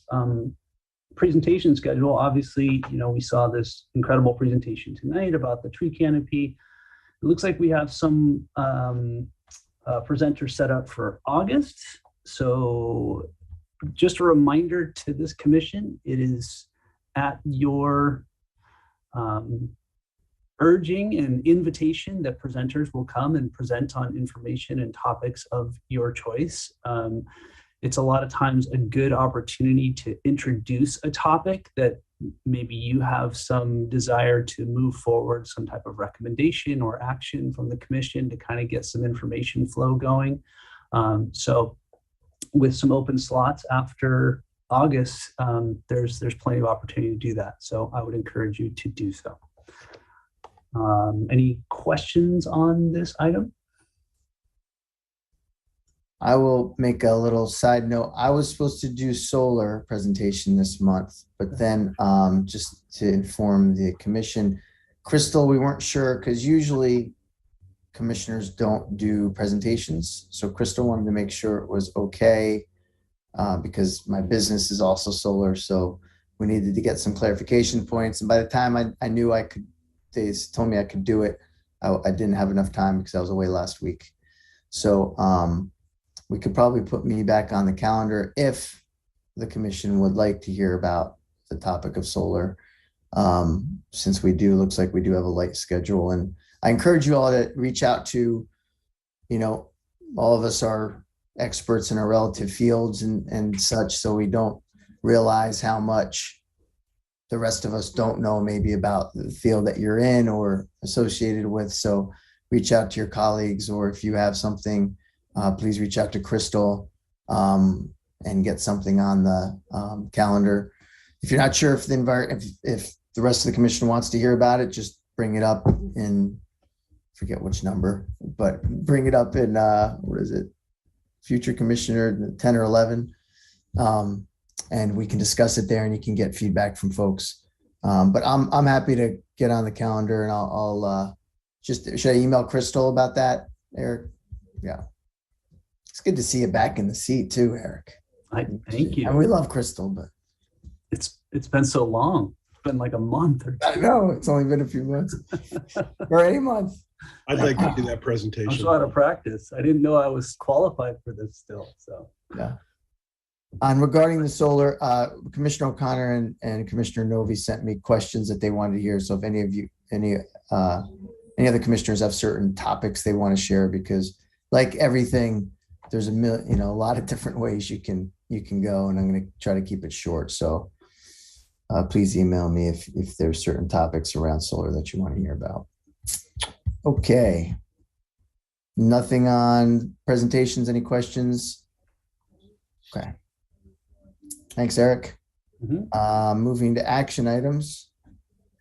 [SPEAKER 3] presentation schedule. Obviously, we saw this incredible presentation tonight about the tree canopy. It looks like we have some presenters set up for August. So just a reminder to this commission, it is at your urging and invitation that presenters will come and present on information and topics of your choice. It's a lot of times a good opportunity to introduce a topic that maybe you have some desire to move forward, some type of recommendation or action from the commission to kind of get some information flow going. So with some open slots after August, there's plenty of opportunity to do that. So I would encourage you to do so. Any questions on this item?
[SPEAKER 1] I will make a little side note. I was supposed to do solar presentation this month, but then just to inform the commission, Crystal, we weren't sure because usually commissioners don't do presentations. So Crystal wanted to make sure it was okay because my business is also solar. So we needed to get some clarification points. And by the time I knew I could, they told me I could do it. I didn't have enough time because I was away last week. So we could probably put me back on the calendar if the commission would like to hear about the topic of solar. Since looks like we do have a light schedule. And I encourage you all to reach out to, all of us are experts in our relative fields and such, so we don't realize how much the rest of us don't know maybe about the field that you're in or associated with. So reach out to your colleagues, or if you have something, please reach out to Crystal and get something on the calendar. If you're not sure if if the rest of the commission wants to hear about it, just bring it up in, forget which number, but bring it up in, what is it? Future commissioner 10 or 11. And we can discuss it there and you can get feedback from folks. But I'm happy to get on the calendar, and I'll should I email Crystal about that, Eric? Yeah. It's good to see you back in the seat too, Eric.
[SPEAKER 3] Thank you.
[SPEAKER 1] And we love Crystal, but
[SPEAKER 3] it's been so long. It's been like a month or two.
[SPEAKER 1] I know, it's only been a few months or a month.
[SPEAKER 11] I'd like to do that
[SPEAKER 3] I'm
[SPEAKER 11] presentation.
[SPEAKER 3] so out of practice. I didn't know I was qualified for this still. So
[SPEAKER 1] yeah. And regarding the solar, Commissioner O'Connor and Commissioner Novi sent me questions that they wanted to hear. So if any of you, any other commissioners have certain topics they want to share, because like everything, there's a lot of different ways you can go, and I'm going to try to keep it short. So please email me if there's certain topics around solar that you want to hear about. Okay. Nothing on presentations. Any questions? Okay. Thanks, Eric. Moving to action items.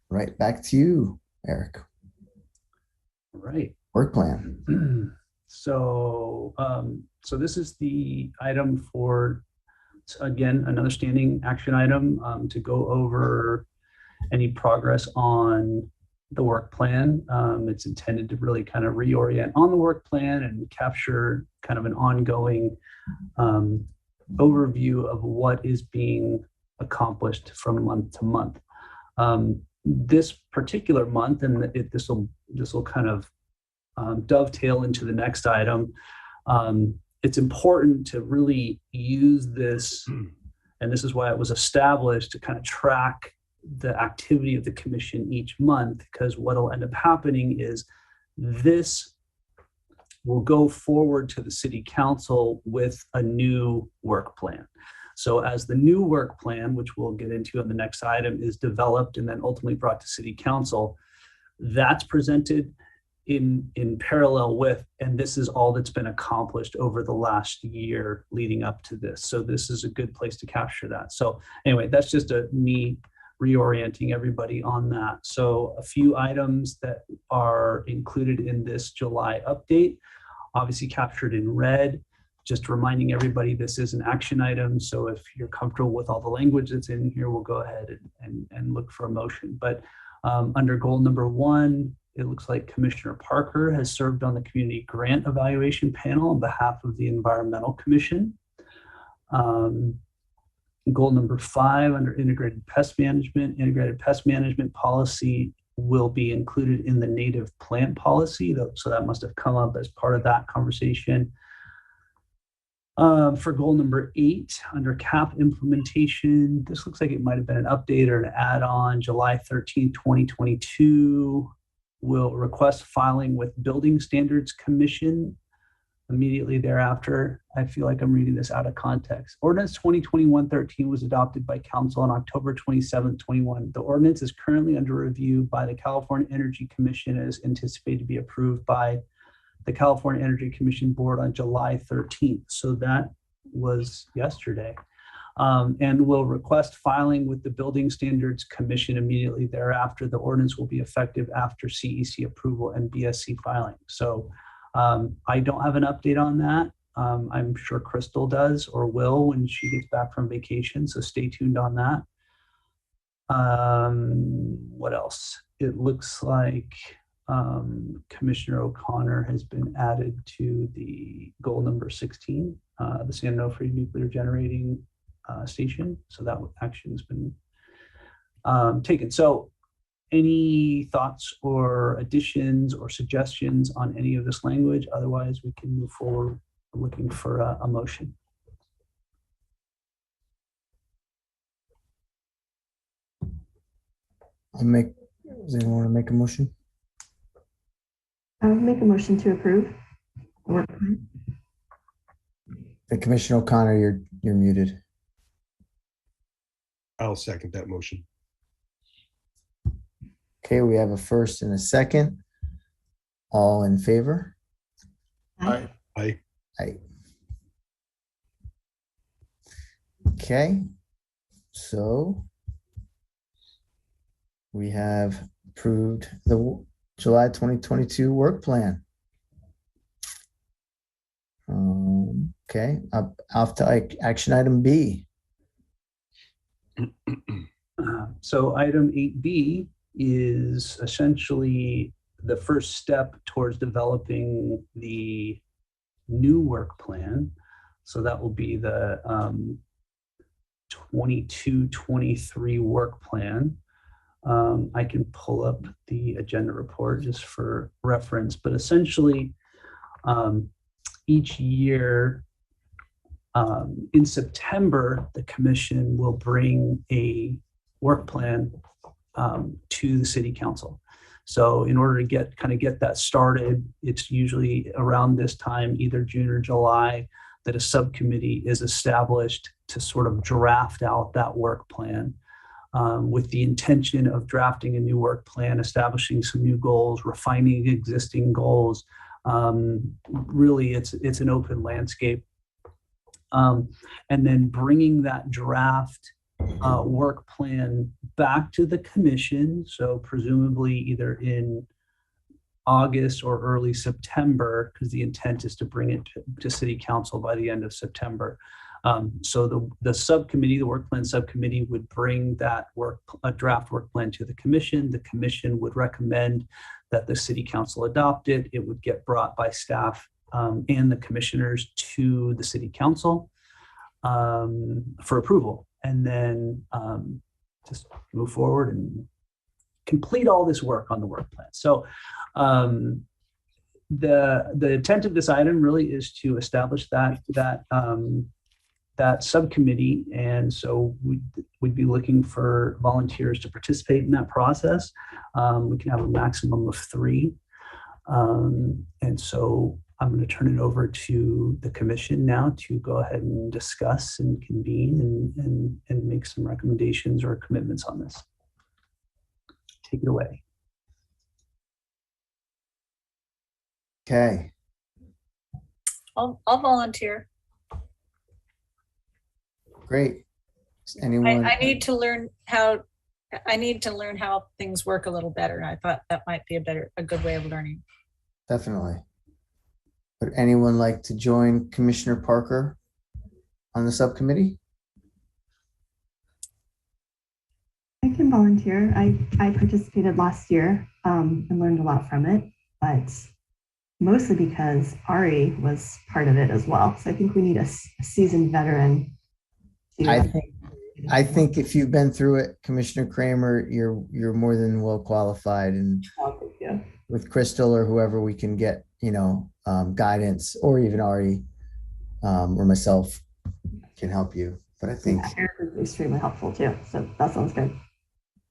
[SPEAKER 1] Right back to you, Eric.
[SPEAKER 3] Right.
[SPEAKER 1] Work plan.
[SPEAKER 3] So this is the item for, again, another standing action item to go over any progress on the work plan. It's intended to really kind of reorient on the work plan and capture kind of an ongoing overview of what is being accomplished from month to month. This particular month, and this will kind of dovetail into the next item. It's important to really use this, and this is why it was established, to kind of track the activity of the commission each month, because what will end up happening is this will go forward to the city council with a new work plan. So as the new work plan, which we'll get into on the next item, is developed and then ultimately brought to city council, that's presented in parallel with, and this is all that's been accomplished over the last year leading up to this. So this is a good place to capture that. So anyway, that's just me reorienting everybody on that. So a few items that are included in this July update, obviously captured in red. Just reminding everybody this is an action item. So if you're comfortable with all the language that's in here, we'll go ahead and look for a motion. But under goal number 1, it looks like Commissioner Parker has served on the community grant evaluation panel on behalf of the Environmental Commission. Goal number 5 under integrated pest management policy will be included in the native plant policy. So that must have come up as part of that conversation. For goal number 8 under CAP implementation, this looks like it might have been an update or an add-on. July 13, 2022 will request filing with Building Standards Commission. Immediately thereafter, I feel like I'm reading this out of context. Ordinance 2021-13 was adopted by council on October 27, 21. The ordinance is currently under review by the California Energy Commission and is anticipated to be approved by the California Energy Commission Board on July 13th. So that was yesterday. And will request filing with the Building Standards Commission immediately thereafter. The ordinance will be effective after CEC approval and BSC filing. So I don't have an update on that. I'm sure Crystal does or will when she gets back from vacation. So stay tuned on that. What else? It looks like Commissioner O'Connor has been added to the goal number 16, the San Onofre nuclear generating station. So that action has been taken. So any thoughts or additions or suggestions on any of this language? Otherwise, we can move forward looking for a motion.
[SPEAKER 1] Does anyone want to make a motion?
[SPEAKER 4] I would make a motion to approve. Work plan.
[SPEAKER 1] Commissioner O'Connor, you're muted.
[SPEAKER 11] I'll second that motion.
[SPEAKER 1] Okay, we have a first and a second. All in favor?
[SPEAKER 12] Aye.
[SPEAKER 11] Aye.
[SPEAKER 1] Aye. Okay, so we have approved the July 2022 work plan. Okay, off to action item B.
[SPEAKER 3] So item 8B is essentially the first step towards developing the new work plan. So that will be the 22-23 work plan. I can pull up the agenda report just for reference, but essentially each year in September, the commission will bring a work plan to the city council. So in order to get that started, it's usually around this time, either June or July, that a subcommittee is established to sort of draft out that work plan with the intention of drafting a new work plan, establishing some new goals, refining existing goals. Really, it's an open landscape. And then bringing that draft work plan back to the commission. So presumably either in August or early September, because the intent is to bring it to city council by the end of September. So the subcommittee, the work plan subcommittee, would bring that a draft work plan to the commission. The commission would recommend that the city council adopt it. It would get brought by staff and the commissioners to the city council for approval, and then just move forward and complete all this work on the work plan. So the intent of this item really is to establish that subcommittee, and so we'd be looking for volunteers to participate in that process. We can have a maximum of 3, and so I'm going to turn it over to the commission now to go ahead and discuss and convene and make some recommendations or commitments on this. Take it away.
[SPEAKER 1] Okay.
[SPEAKER 5] I'll volunteer.
[SPEAKER 1] Great. Does anyone?
[SPEAKER 5] I need to learn how things work a little better. And I thought that might be a good way of learning.
[SPEAKER 1] Definitely. Would anyone like to join Commissioner Parker on the subcommittee?
[SPEAKER 4] I can volunteer. I participated last year and learned a lot from it, but mostly because Ari was part of it as well. So I think we need a seasoned veteran.
[SPEAKER 1] I think if you've been through it, Commissioner Kramer, you're more than well qualified, and with Crystal or whoever we can get, guidance, or even Ari or myself can help you. But I think
[SPEAKER 4] Eric was extremely helpful too. So that sounds good.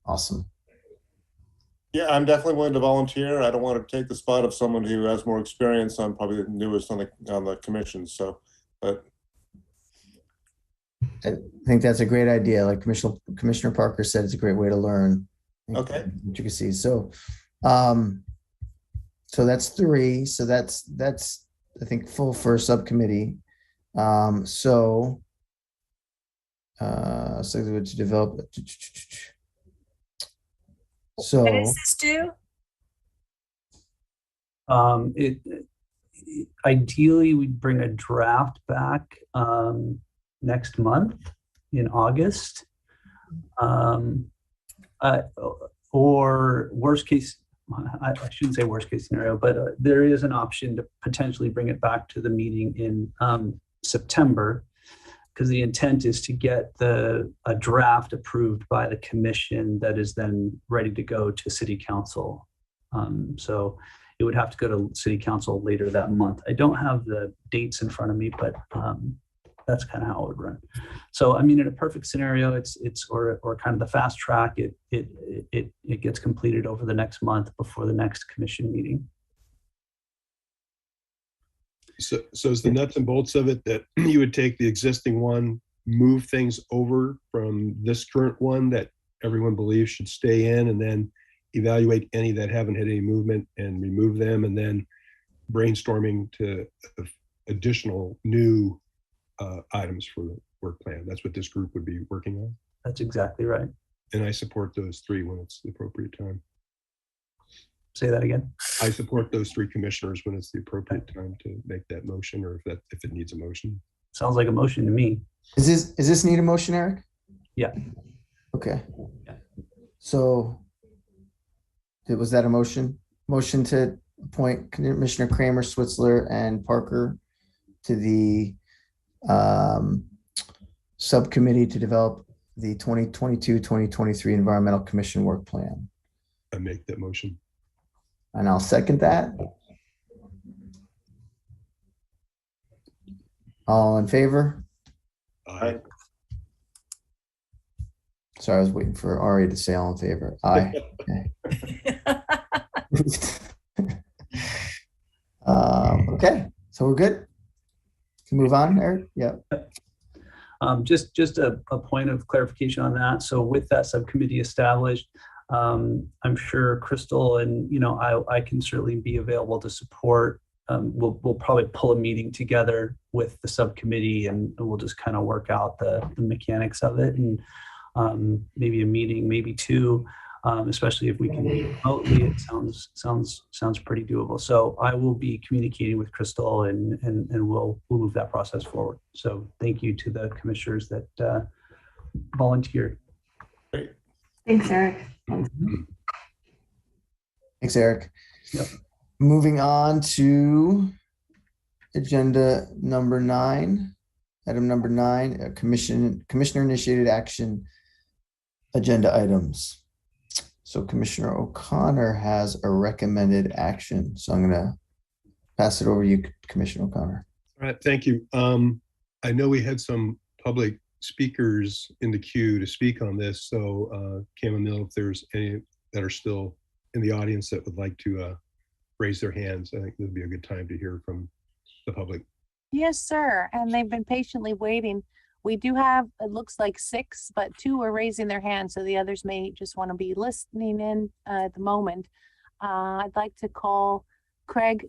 [SPEAKER 1] Awesome.
[SPEAKER 12] Yeah, I'm definitely willing to volunteer. I don't want to take the spot of someone who has more experience. I'm probably the newest on the commission. So, but
[SPEAKER 1] I think that's a great idea. Like Commissioner Parker said, it's a great way to learn.
[SPEAKER 12] Okay.
[SPEAKER 1] Intricacies. So, so that's 3. So that's I think full for a subcommittee. So to develop. So
[SPEAKER 5] What does this do?
[SPEAKER 3] ideally, we'd bring a draft back next month in August. Or worst case, I shouldn't say worst case scenario, but there is an option to potentially bring it back to the meeting in September, because the intent is to get a draft approved by the commission that is then ready to go to city council. So it would have to go to city council later that month. I don't have the dates in front of me, but that's kind of how it would run. So, I mean, in a perfect scenario, it's or kind of the fast track, it gets completed over the next month before the next commission meeting.
[SPEAKER 11] So is the nuts and bolts of it that you would take the existing one, move things over from this current one that everyone believes should stay in, and then evaluate any that haven't had any movement and remove them, and then brainstorming to additional new items for the work plan? That's what this group would be working on?
[SPEAKER 3] That's exactly right.
[SPEAKER 11] And I support those three when it's the appropriate time.
[SPEAKER 3] Say that again.
[SPEAKER 11] I support those three commissioners when it's the appropriate time to make that motion, or if it needs a motion.
[SPEAKER 3] Sounds like a motion to me.
[SPEAKER 1] Is this need a motion, Eric?
[SPEAKER 3] Yeah.
[SPEAKER 1] Okay.
[SPEAKER 3] Yeah.
[SPEAKER 1] So was that a motion? Motion to appoint Commissioner Kramer, Switzler, and Parker to the subcommittee to develop the 2022-2023 Environmental Commission work plan.
[SPEAKER 11] I make that motion.
[SPEAKER 1] And I'll second that. All in favor?
[SPEAKER 11] Aye.
[SPEAKER 1] Sorry, I was waiting for Ari to say all in favor. Aye. Okay, so we're good. Can move on, Eric? Yeah.
[SPEAKER 3] Just a point of clarification on that. So with that subcommittee established, I'm sure Crystal and I can certainly be available to support. We'll probably pull a meeting together with the subcommittee, and we'll just kind of work out the mechanics of it, and maybe a meeting, maybe two, especially if we can meet remotely. It sounds pretty doable. So I will be communicating with Crystal, and we'll move that process forward. So thank you to the commissioners that volunteered.
[SPEAKER 12] Great.
[SPEAKER 4] Thanks, Eric.
[SPEAKER 1] Thanks, Eric.
[SPEAKER 3] Yep.
[SPEAKER 1] Moving on to agenda number 9. Item number 9, commissioner initiated action agenda items. So Commissioner O'Connor has a recommended action. So I'm going to pass it over to you, Commissioner O'Connor.
[SPEAKER 11] All right, thank you. I know we had some public speakers in the queue to speak on this. So Camille, if there's any that are still in the audience that would like to raise their hands, I think this would be a good time to hear from the public.
[SPEAKER 2] Yes, sir. And they've been patiently waiting. We do have, it looks like 6, but 2 are raising their hands, so the others may just want to be listening in at the moment. I'd like to call Craig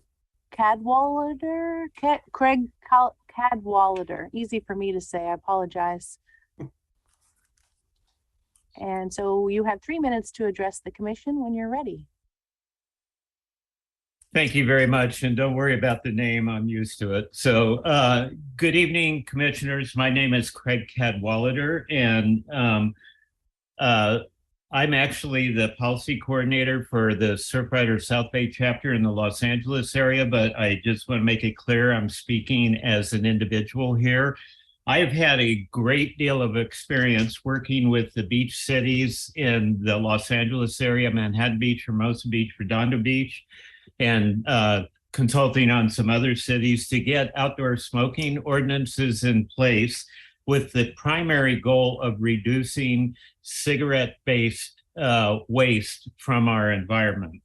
[SPEAKER 2] Cadwallader. Craig Cadwallader. Easy for me to say. I apologize. And so you have 3 minutes to address the commission when you're ready.
[SPEAKER 7] Thank you very much. And don't worry about the name. I'm used to it. So good evening, commissioners. My name is Craig Cadwallader, and I'm actually the policy coordinator for the Surfrider South Bay chapter in the Los Angeles area, but I just want to make it clear I'm speaking as an individual here. I have had a great deal of experience working with the beach cities in the Los Angeles area, Manhattan Beach, Hermosa Beach, Redondo Beach, and consulting on some other cities to get outdoor smoking ordinances in place with the primary goal of reducing cigarette-based waste from our environment.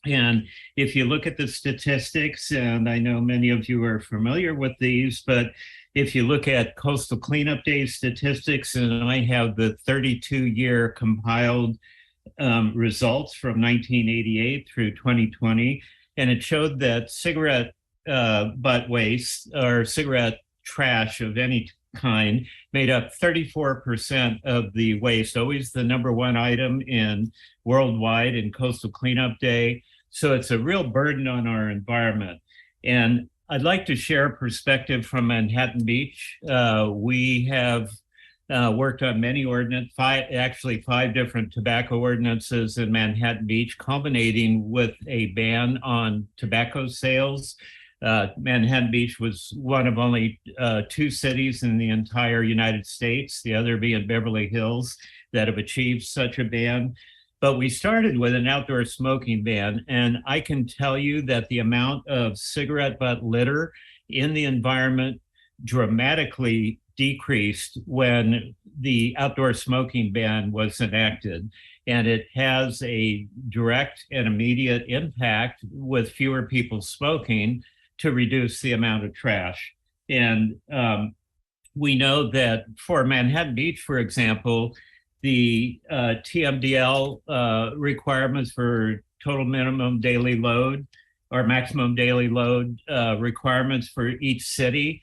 [SPEAKER 7] And if you look at the statistics, and I know many of you are familiar with these, but if you look at Coastal Cleanup Day statistics, and I have the 32-year compiled results from 1988 through 2020, and it showed that cigarette butt waste or cigarette trash of any kind made up 34% of the waste, always the #1 item in worldwide in Coastal Cleanup Day. So it's a real burden on our environment. And I'd like to share a perspective from Manhattan Beach. We have worked on many five different tobacco ordinances in Manhattan Beach, culminating with a ban on tobacco sales. Manhattan Beach was one of only 2 cities in the entire United States, the other being Beverly Hills, that have achieved such a ban. But we started with an outdoor smoking ban, and I can tell you that the amount of cigarette butt litter in the environment dramatically decreased when the outdoor smoking ban was enacted. And it has a direct and immediate impact with fewer people smoking to reduce the amount of trash. And we know that for Manhattan Beach, for example, the TMDL requirements for total minimum daily load or maximum daily load requirements for each city.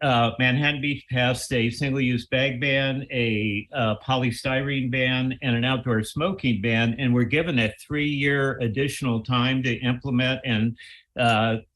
[SPEAKER 7] Manhattan Beach passed a single-use bag ban, a polystyrene ban, and an outdoor smoking ban, and we're given a 3-year additional time to implement and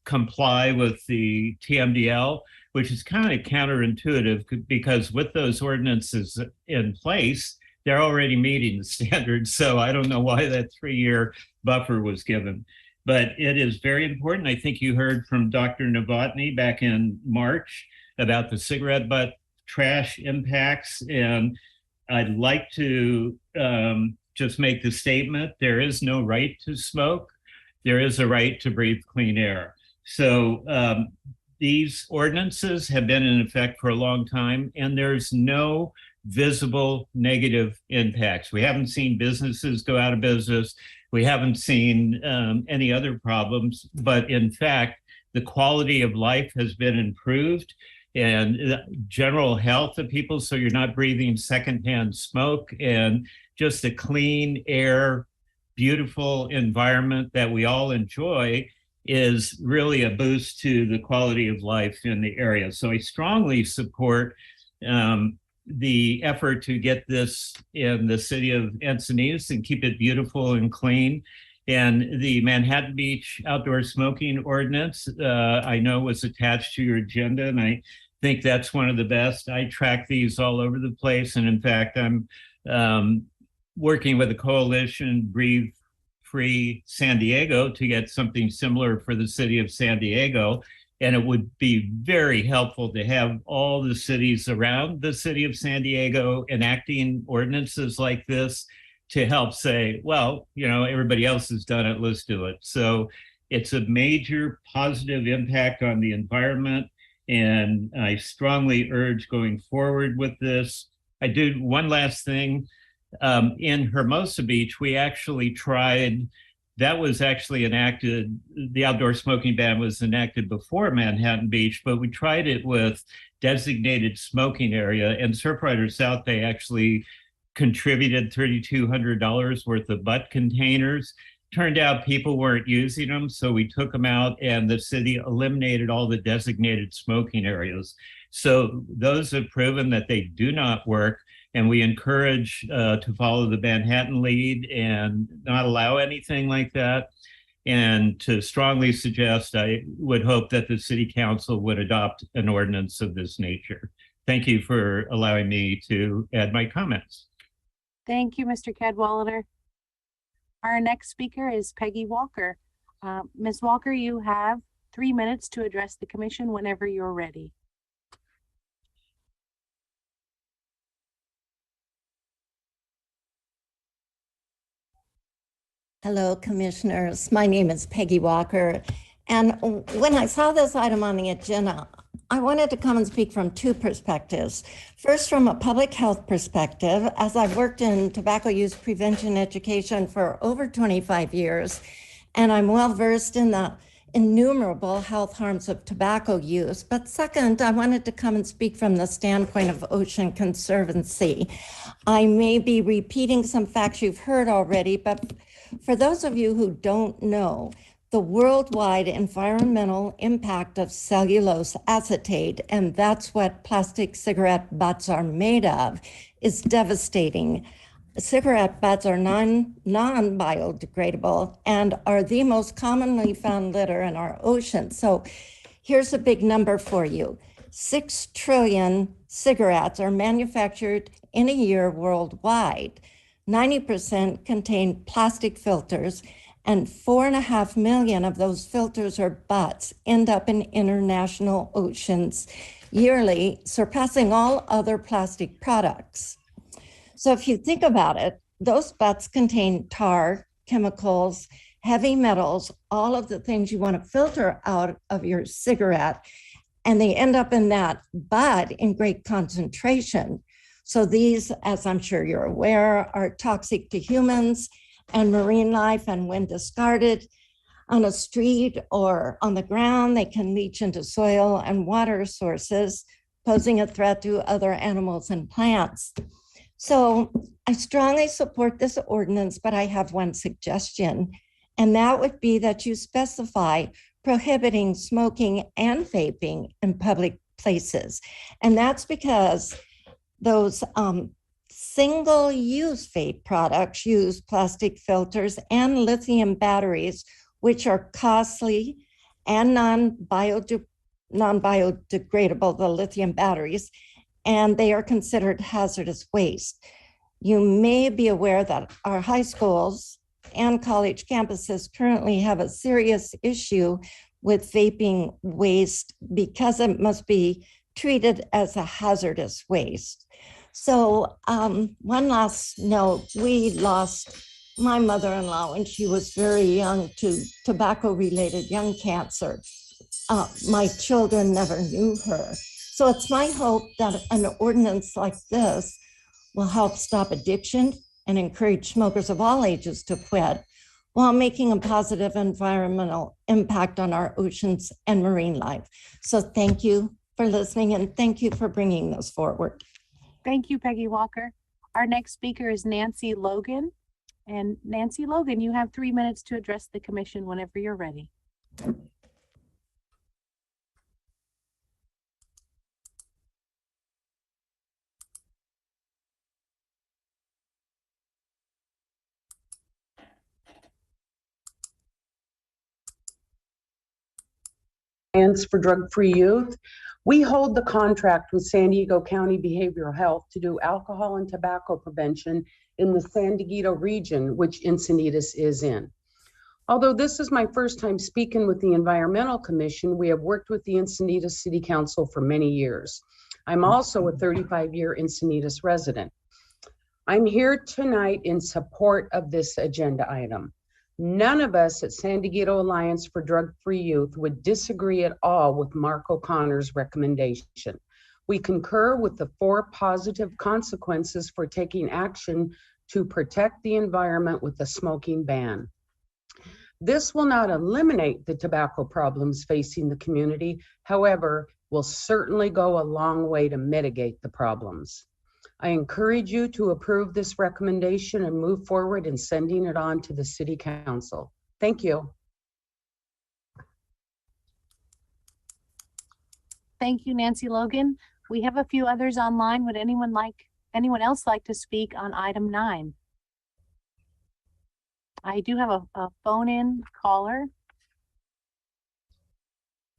[SPEAKER 7] comply with the TMDL, which is kind of counterintuitive because with those ordinances in place, they're already meeting the standards. So I don't know why that 3-year buffer was given. But it is very important. I think you heard from Dr. Novotny back in March about the cigarette butt trash impacts. And I'd like to just make the statement, there is no right to smoke. There is a right to breathe clean air. So these ordinances have been in effect for a long time, and there's no visible negative impacts. We haven't seen businesses go out of business. We haven't seen any other problems, but in fact, the quality of life has been improved and general health of people, so you're not breathing secondhand smoke, and just a clean air, beautiful environment that we all enjoy is really a boost to the quality of life in the area. So I strongly support the effort to get this in the city of Encinitas and keep it beautiful and clean. And the Manhattan Beach outdoor smoking ordinance, I know was attached to your agenda, and I think that's one of the best. I track these all over the place. And in fact, I'm working with a coalition, Breathe Free San Diego, to get something similar for the city of San Diego. And it would be very helpful to have all the cities around the city of San Diego enacting ordinances like this to help say, well, you know, everybody else has done it, let's do it. So it's a major positive impact on the environment. And I strongly urge going forward with this. I did one last thing. In Hermosa Beach, we actually tried, that was actually enacted, the outdoor smoking ban was enacted before Manhattan Beach, but we tried it with designated smoking area, and Surfrider South Bay actually contributed $3,200 worth of butt containers. Turned out people weren't using them, so we took them out and the city eliminated all the designated smoking areas. So those have proven that they do not work. And we encourage to follow the Manhattan lead and not allow anything like that. And to strongly suggest, I would hope that the city council would adopt an ordinance of this nature. Thank you for allowing me to add my comments.
[SPEAKER 2] Thank you, Mr. Cadwallader. Our next speaker is Peggy Walker. Ms. Walker, you have 3 minutes to address the commission whenever you're ready.
[SPEAKER 8] Hello, commissioners. My name is Peggy Walker. And when I saw this item on the agenda, I wanted to come and speak from 2 perspectives. First, from a public health perspective, as I've worked in tobacco use prevention education for over 25 years, and I'm well versed in the innumerable health harms of tobacco use. But second, I wanted to come and speak from the standpoint of Ocean Conservancy. I may be repeating some facts you've heard already, but for those of you who don't know, the worldwide environmental impact of cellulose acetate, and that's what plastic cigarette butts are made of, is devastating. cigarette butts are non-biodegradable and are the most commonly found litter in our ocean. So here's a big number for you. 6 trillion cigarettes are manufactured in a year worldwide. 90% contain plastic filters, and 4.5 million of those filters or butts end up in international oceans yearly, surpassing all other plastic products. So if you think about it, those butts contain tar, chemicals, heavy metals, all of the things you want to filter out of your cigarette, and they end up in that butt in great concentration. So these, as I'm sure you're aware, are toxic to humans and marine life, and when discarded on a street or on the ground, they can leach into soil and water sources, posing a threat to other animals and plants. So I strongly support this ordinance, but I have one suggestion, and that would be that you specify prohibiting smoking and vaping in public places. And that's because those single-use vape products use plastic filters and lithium batteries, which are costly and non-biodegradable, the lithium batteries, and they are considered hazardous waste. You may be aware that our high schools and college campuses currently have a serious issue with vaping waste because it must be treated as a hazardous waste. So one last note, we lost my mother-in-law when she was very young to tobacco-related lung cancer. My children never knew her. So it's my hope that an ordinance like this will help stop addiction and encourage smokers of all ages to quit, while making a positive environmental impact on our oceans and marine life. So thank you for listening, and thank you for bringing this forward.
[SPEAKER 2] Thank you, Peggy Walker. Our next speaker is Nancy Logan. And Nancy Logan, you have 3 minutes to address the commission whenever you're ready.
[SPEAKER 13] For Drug-Free Youth. We hold the contract with San Diego County Behavioral Health to do alcohol and tobacco prevention in the San Diego region, which Encinitas is in. Although this is my first time speaking with the Environmental Commission, we have worked with the Encinitas City Council for many years. I'm also a 35-year Encinitas resident. I'm here tonight in support of this agenda item. None of us at San Diego Alliance for Drug-Free Youth would disagree at all with Mark O'Connor's recommendation. We concur with the 4 positive consequences for taking action to protect the environment with a smoking ban. This will not eliminate the tobacco problems facing the community, however, will certainly go a long way to mitigate the problems. I encourage you to approve this recommendation and move forward in sending it on to the City Council. Thank you.
[SPEAKER 2] Thank you, Nancy Logan. We have a few others online. Would anyone else like to speak on item 9? I do have a phone-in caller.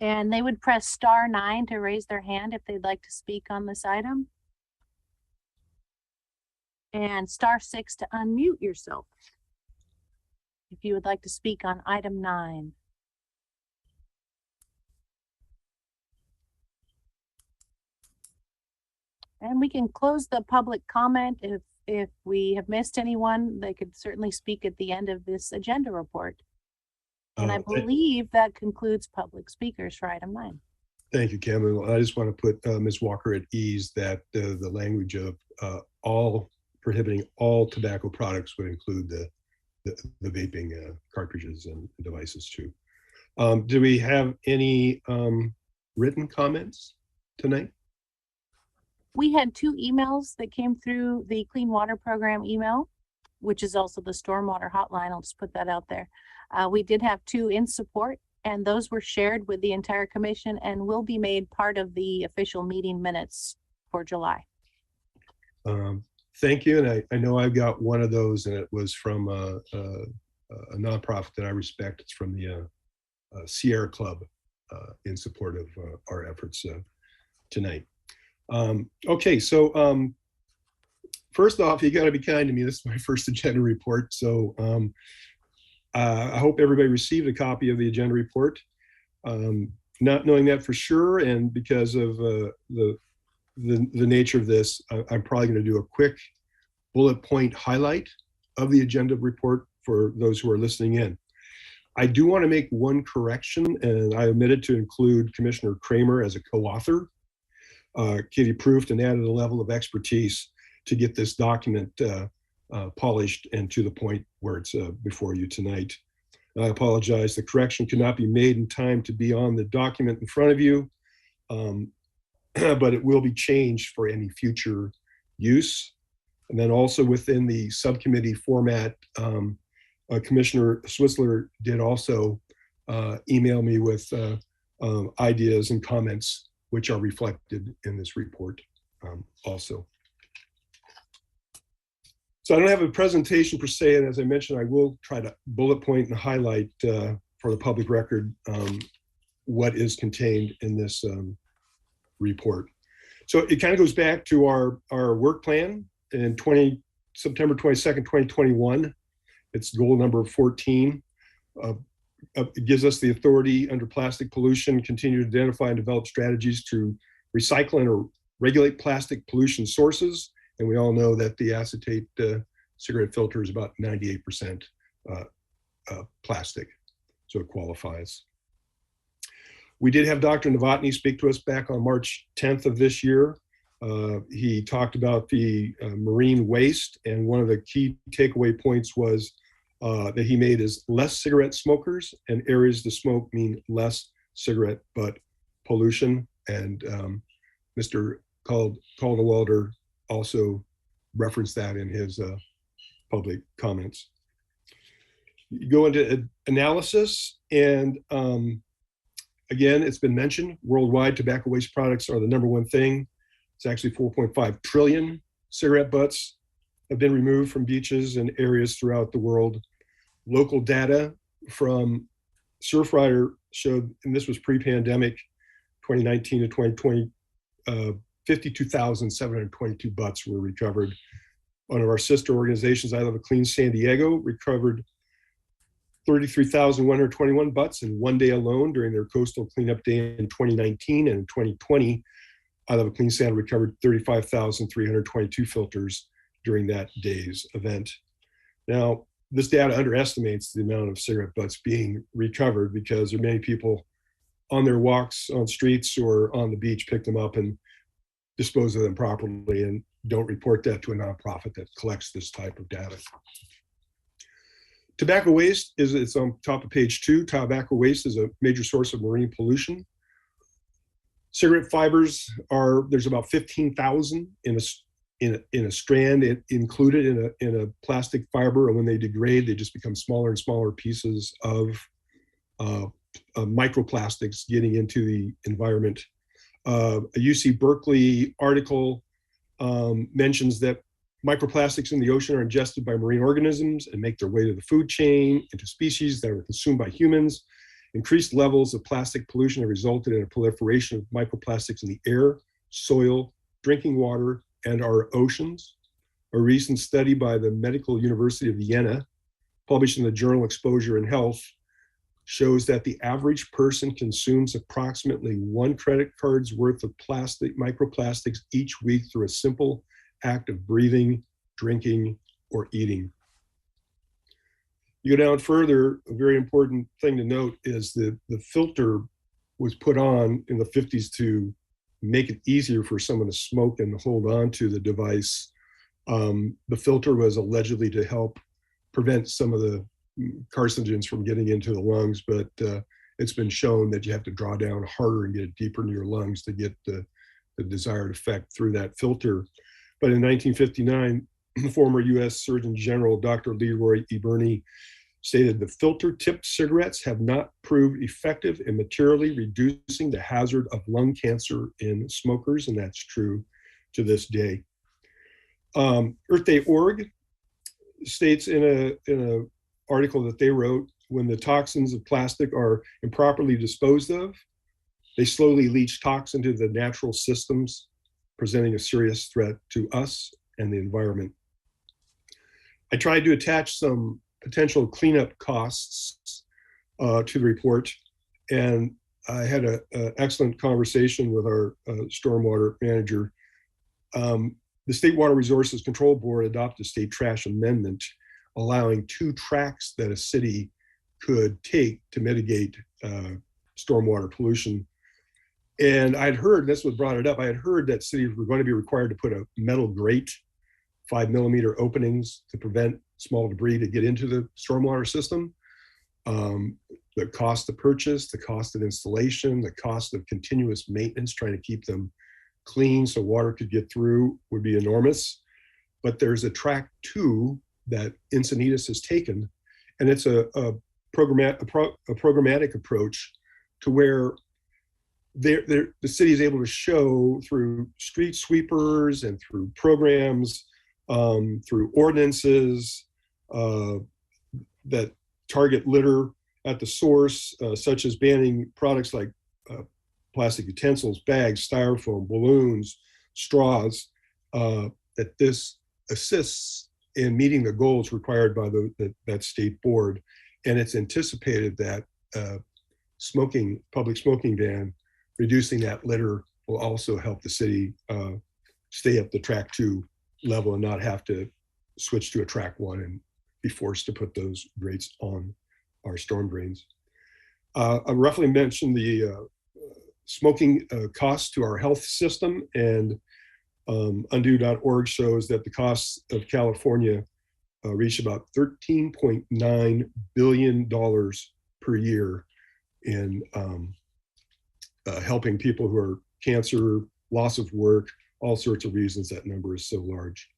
[SPEAKER 2] And they would press *9 to raise their hand if they'd like to speak on this item. And *6 to unmute yourself if you would like to speak on item 9. And we can close the public comment. If we have missed anyone, they could certainly speak at the end of this agenda report. And I believe that concludes public speakers for item 9.
[SPEAKER 11] Thank you, Kim. I just want to put Ms. Walker at ease that the language of all prohibiting all tobacco products would include the vaping cartridges and devices too. Do we have any written comments tonight?
[SPEAKER 2] We had 2 emails that came through the Clean Water Program email, which is also the Stormwater Hotline. I'll just put that out there. We did have 2 in support, and those were shared with the entire commission and will be made part of the official meeting minutes for July.
[SPEAKER 11] thank you. And I know I've got one of those, and it was from a nonprofit that I respect. It's from the Sierra Club in support of our efforts tonight. Okay, so first off, you got to be kind to me. This is my first agenda report. So I hope everybody received a copy of the agenda report. Not knowing that for sure, and because of the nature of this, I'm probably going to do a quick bullet point highlight of the agenda report for those who are listening in. I do want to make one correction, and I omitted to include Commissioner Kramer as a co-author. Katie Prooft and added a level of expertise to get this document polished and to the point where it's before you tonight. I apologize, the correction could not be made in time to be on the document in front of you, but it will be changed for any future use. And then also within the subcommittee format, Commissioner Swissler did also email me with ideas and comments, which are reflected in this report also. So I don't have a presentation per se, and as I mentioned, I will try to bullet point and highlight for the public record what is contained in this report. So it kind of goes back to our work plan in September 22nd, 2021. It's goal number 14. It gives us the authority under plastic pollution, continue to identify and develop strategies to recycle and regulate plastic pollution sources. And we all know that the acetate cigarette filter is about 98% plastic, so it qualifies. We did have Dr. Novotny speak to us back on March 10th of this year. He talked about the marine waste, and one of the key takeaway points was that he made is less cigarette smokers, and areas to smoke mean less cigarette butt pollution. And Mr. Caldwell also referenced that in his public comments. You go into analysis, and again, it's been mentioned, worldwide tobacco waste products are the #1 thing. It's actually 4.5 trillion cigarette butts have been removed from beaches and areas throughout the world. Local data from Surfrider showed, and this was pre-pandemic, 2019 to 2020, 52,722 butts were recovered. One of our sister organizations, I Love a Clean San Diego, recovered 33,121 butts in one day alone during their coastal cleanup day in 2019. And in 2020, I Love a Clean San recovered 35,322 filters during that day's event. Now, this data underestimates the amount of cigarette butts being recovered because there are many people on their walks on streets or on the beach pick them up and dispose of them properly and don't report that to a nonprofit that collects this type of data. Tobacco waste it's on top of page 2. Tobacco waste is a major source of marine pollution. Cigarette fibers there's about 15,000 in a strand included in a plastic fiber, and when they degrade, they just become smaller and smaller pieces of microplastics getting into the environment. A UC Berkeley article mentions that microplastics in the ocean are ingested by marine organisms and make their way to the food chain, into species that are consumed by humans. Increased levels of plastic pollution have resulted in a proliferation of microplastics in the air, soil, drinking water, and our oceans. A recent study by the Medical University of Vienna, published in the journal Exposure and Health, shows that the average person consumes approximately 1 credit card's worth of microplastics each week through a simple act of breathing, drinking, or eating. You go down further, a very important thing to note is that the filter was put on in the 50s to make it easier for someone to smoke and hold on to the device. The filter was allegedly to help prevent some of the carcinogens from getting into the lungs, but it's been shown that you have to draw down harder and get it deeper into your lungs to get the desired effect through that filter. But in 1959, the former US Surgeon General, Dr. Leroy E. Burney, stated the filter-tipped cigarettes have not proved effective in materially reducing the hazard of lung cancer in smokers, and that's true to this day. Earth Day Org states in a article that they wrote, when the toxins of plastic are improperly disposed of, they slowly leach toxin into the natural systems, presenting a serious threat to us and the environment. I tried to attach some potential cleanup costs to the report, and I had an excellent conversation with our stormwater manager. The State Water Resources Control Board adopted a state trash amendment allowing 2 tracks that a city could take to mitigate stormwater pollution. And I'd heard, that's what brought it up, I had heard that cities were going to be required to put a metal grate, 5mm openings to prevent small debris to get into the stormwater system. The cost of purchase, the cost of installation, the cost of continuous maintenance, trying to keep them clean so water could get through, would be enormous. But there's a track 2 that Encinitas has taken, and it's a programmatic approach to where the city is able to show through street sweepers and through programs, through ordinances that target litter at the source, such as banning products like plastic utensils, bags, styrofoam, balloons, straws, that this assists in meeting the goals required by that state board. And it's anticipated that public smoking ban, reducing that litter, will also help the city stay up the track 2 level and not have to switch to a track 1 and be forced to put those grates on our storm drains. I roughly mentioned the smoking costs to our health system, and undo.org shows that the costs of California reach about $13.9 billion per year in helping people who are cancer, loss of work, all sorts of reasons. That number is so large.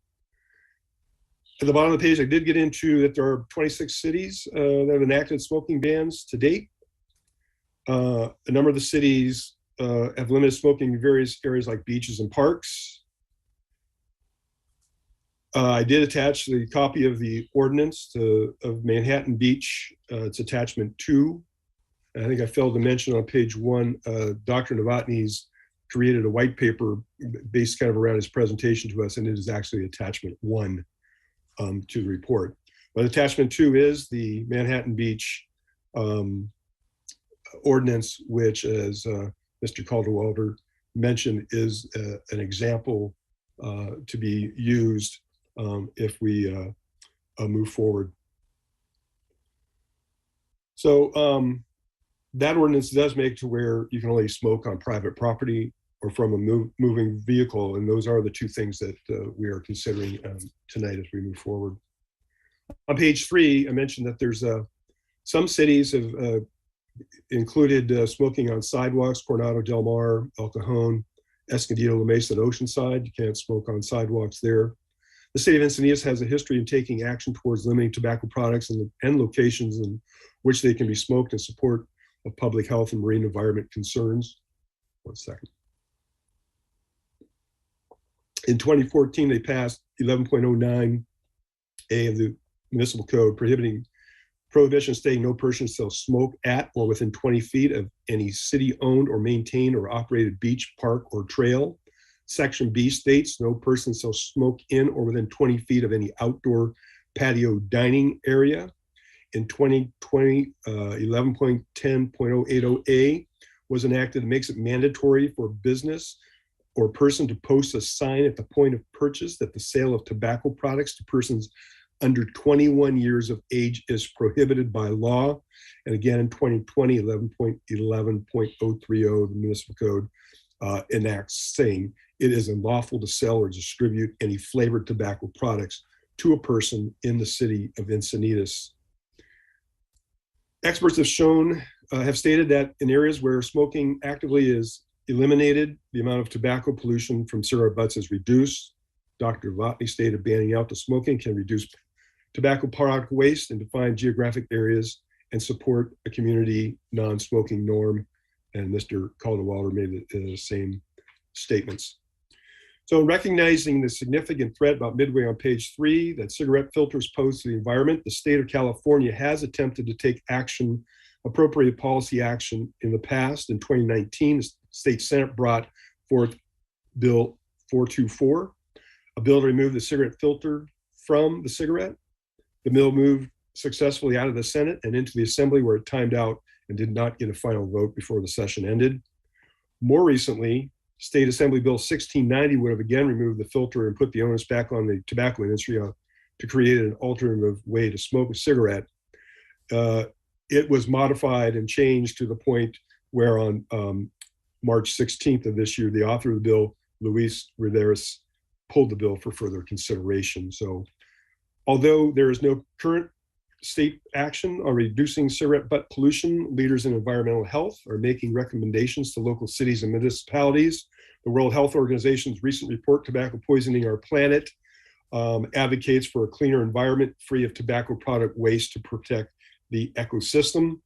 [SPEAKER 11] At the bottom of the page, I did get into that there are 26 cities that have enacted smoking bans to date. A number of the cities have limited smoking in various areas like beaches and parks. I did attach the copy of the ordinance of Manhattan Beach. It's attachment 2. I think I failed to mention on page 1, Dr. Novotny's created a white paper based kind of around his presentation to us, and it is actually attachment 1 to the report. But attachment 2 is the Manhattan Beach ordinance, which, as Mr. Calderwelder mentioned, is an example to be used if we move forward. So that ordinance does make to where you can only smoke on private property or from a moving vehicle, and those are the 2 things that we are considering tonight as we move forward. On page 3, I mentioned that there's some cities have included smoking on sidewalks: Coronado Del Mar, El Cajon, Escondido, La Mesa, and Oceanside. You can't smoke on sidewalks there. The city of Encinitas has a history in taking action towards limiting tobacco products and locations in which they can be smoked in support of public health and marine environment concerns. One second. In 2014, they passed 11.09A of the municipal code, prohibition stating no person shall smoke at or within 20 feet of any city-owned or maintained or operated beach, park, or trail. Section B states no person shall smoke in or within 20 feet of any outdoor patio dining area. In 2020, 11.10.080A was enacted that makes it mandatory for business or person to post a sign at the point of purchase that the sale of tobacco products to persons under 21 years of age is prohibited by law. And again, in 2020, 11.11.030, the municipal code enacts saying it is unlawful to sell or distribute any flavored tobacco products to a person in the city of Encinitas. Experts have stated that in areas where smoking actively is eliminated, the amount of tobacco pollution from cigarette butts is reduced. Dr. Novotny stated banning out the smoking can reduce tobacco product waste in defined geographic areas and support a community non-smoking norm. And Mr. Calderwelder made the same statements. So recognizing the significant threat about midway on page 3 that cigarette filters pose to the environment, the state of California has attempted to take action, appropriate policy action in the past. In 2019, the state Senate brought forth Bill 424, a bill to remove the cigarette filter from the cigarette. The bill moved successfully out of the Senate and into the Assembly, where it timed out and did not get a final vote before the session ended. More recently, State Assembly Bill 1690 would have again removed the filter and put the onus back on the tobacco industry to create an alternative way to smoke a cigarette. It was modified and changed to the point where on March 16th of this year, the author of the bill, Luis Riveras, pulled the bill for further consideration. So although there is no current state action on reducing cigarette butt pollution, leaders in environmental health are making recommendations to local cities and municipalities. The World Health Organization's recent report, Tobacco Poisoning Our Planet, advocates for a cleaner environment free of tobacco product waste to protect the ecosystem.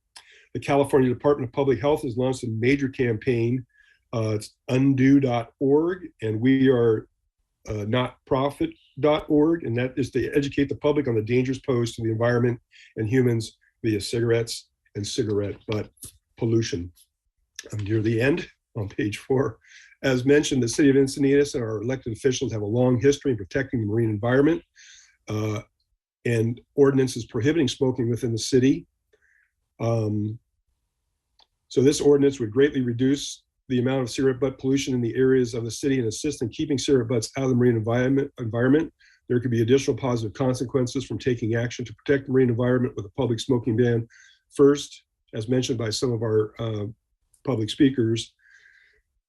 [SPEAKER 11] The California Department of Public Health has launched a major campaign. It's undo.org, and we are notprofit.org, and that is to educate the public on the dangers posed to the environment and humans via cigarettes and cigarette butt pollution. I'm near the end on page 4. As mentioned, the city of Encinitas and our elected officials have a long history in protecting the marine environment and ordinances prohibiting smoking within the city. So this ordinance would greatly reduce the amount of cigarette butt pollution in the areas of the city and assist in keeping cigarette butts out of the marine environment. There could be additional positive consequences from taking action to protect the marine environment with a public smoking ban. First, as mentioned by some of our public speakers,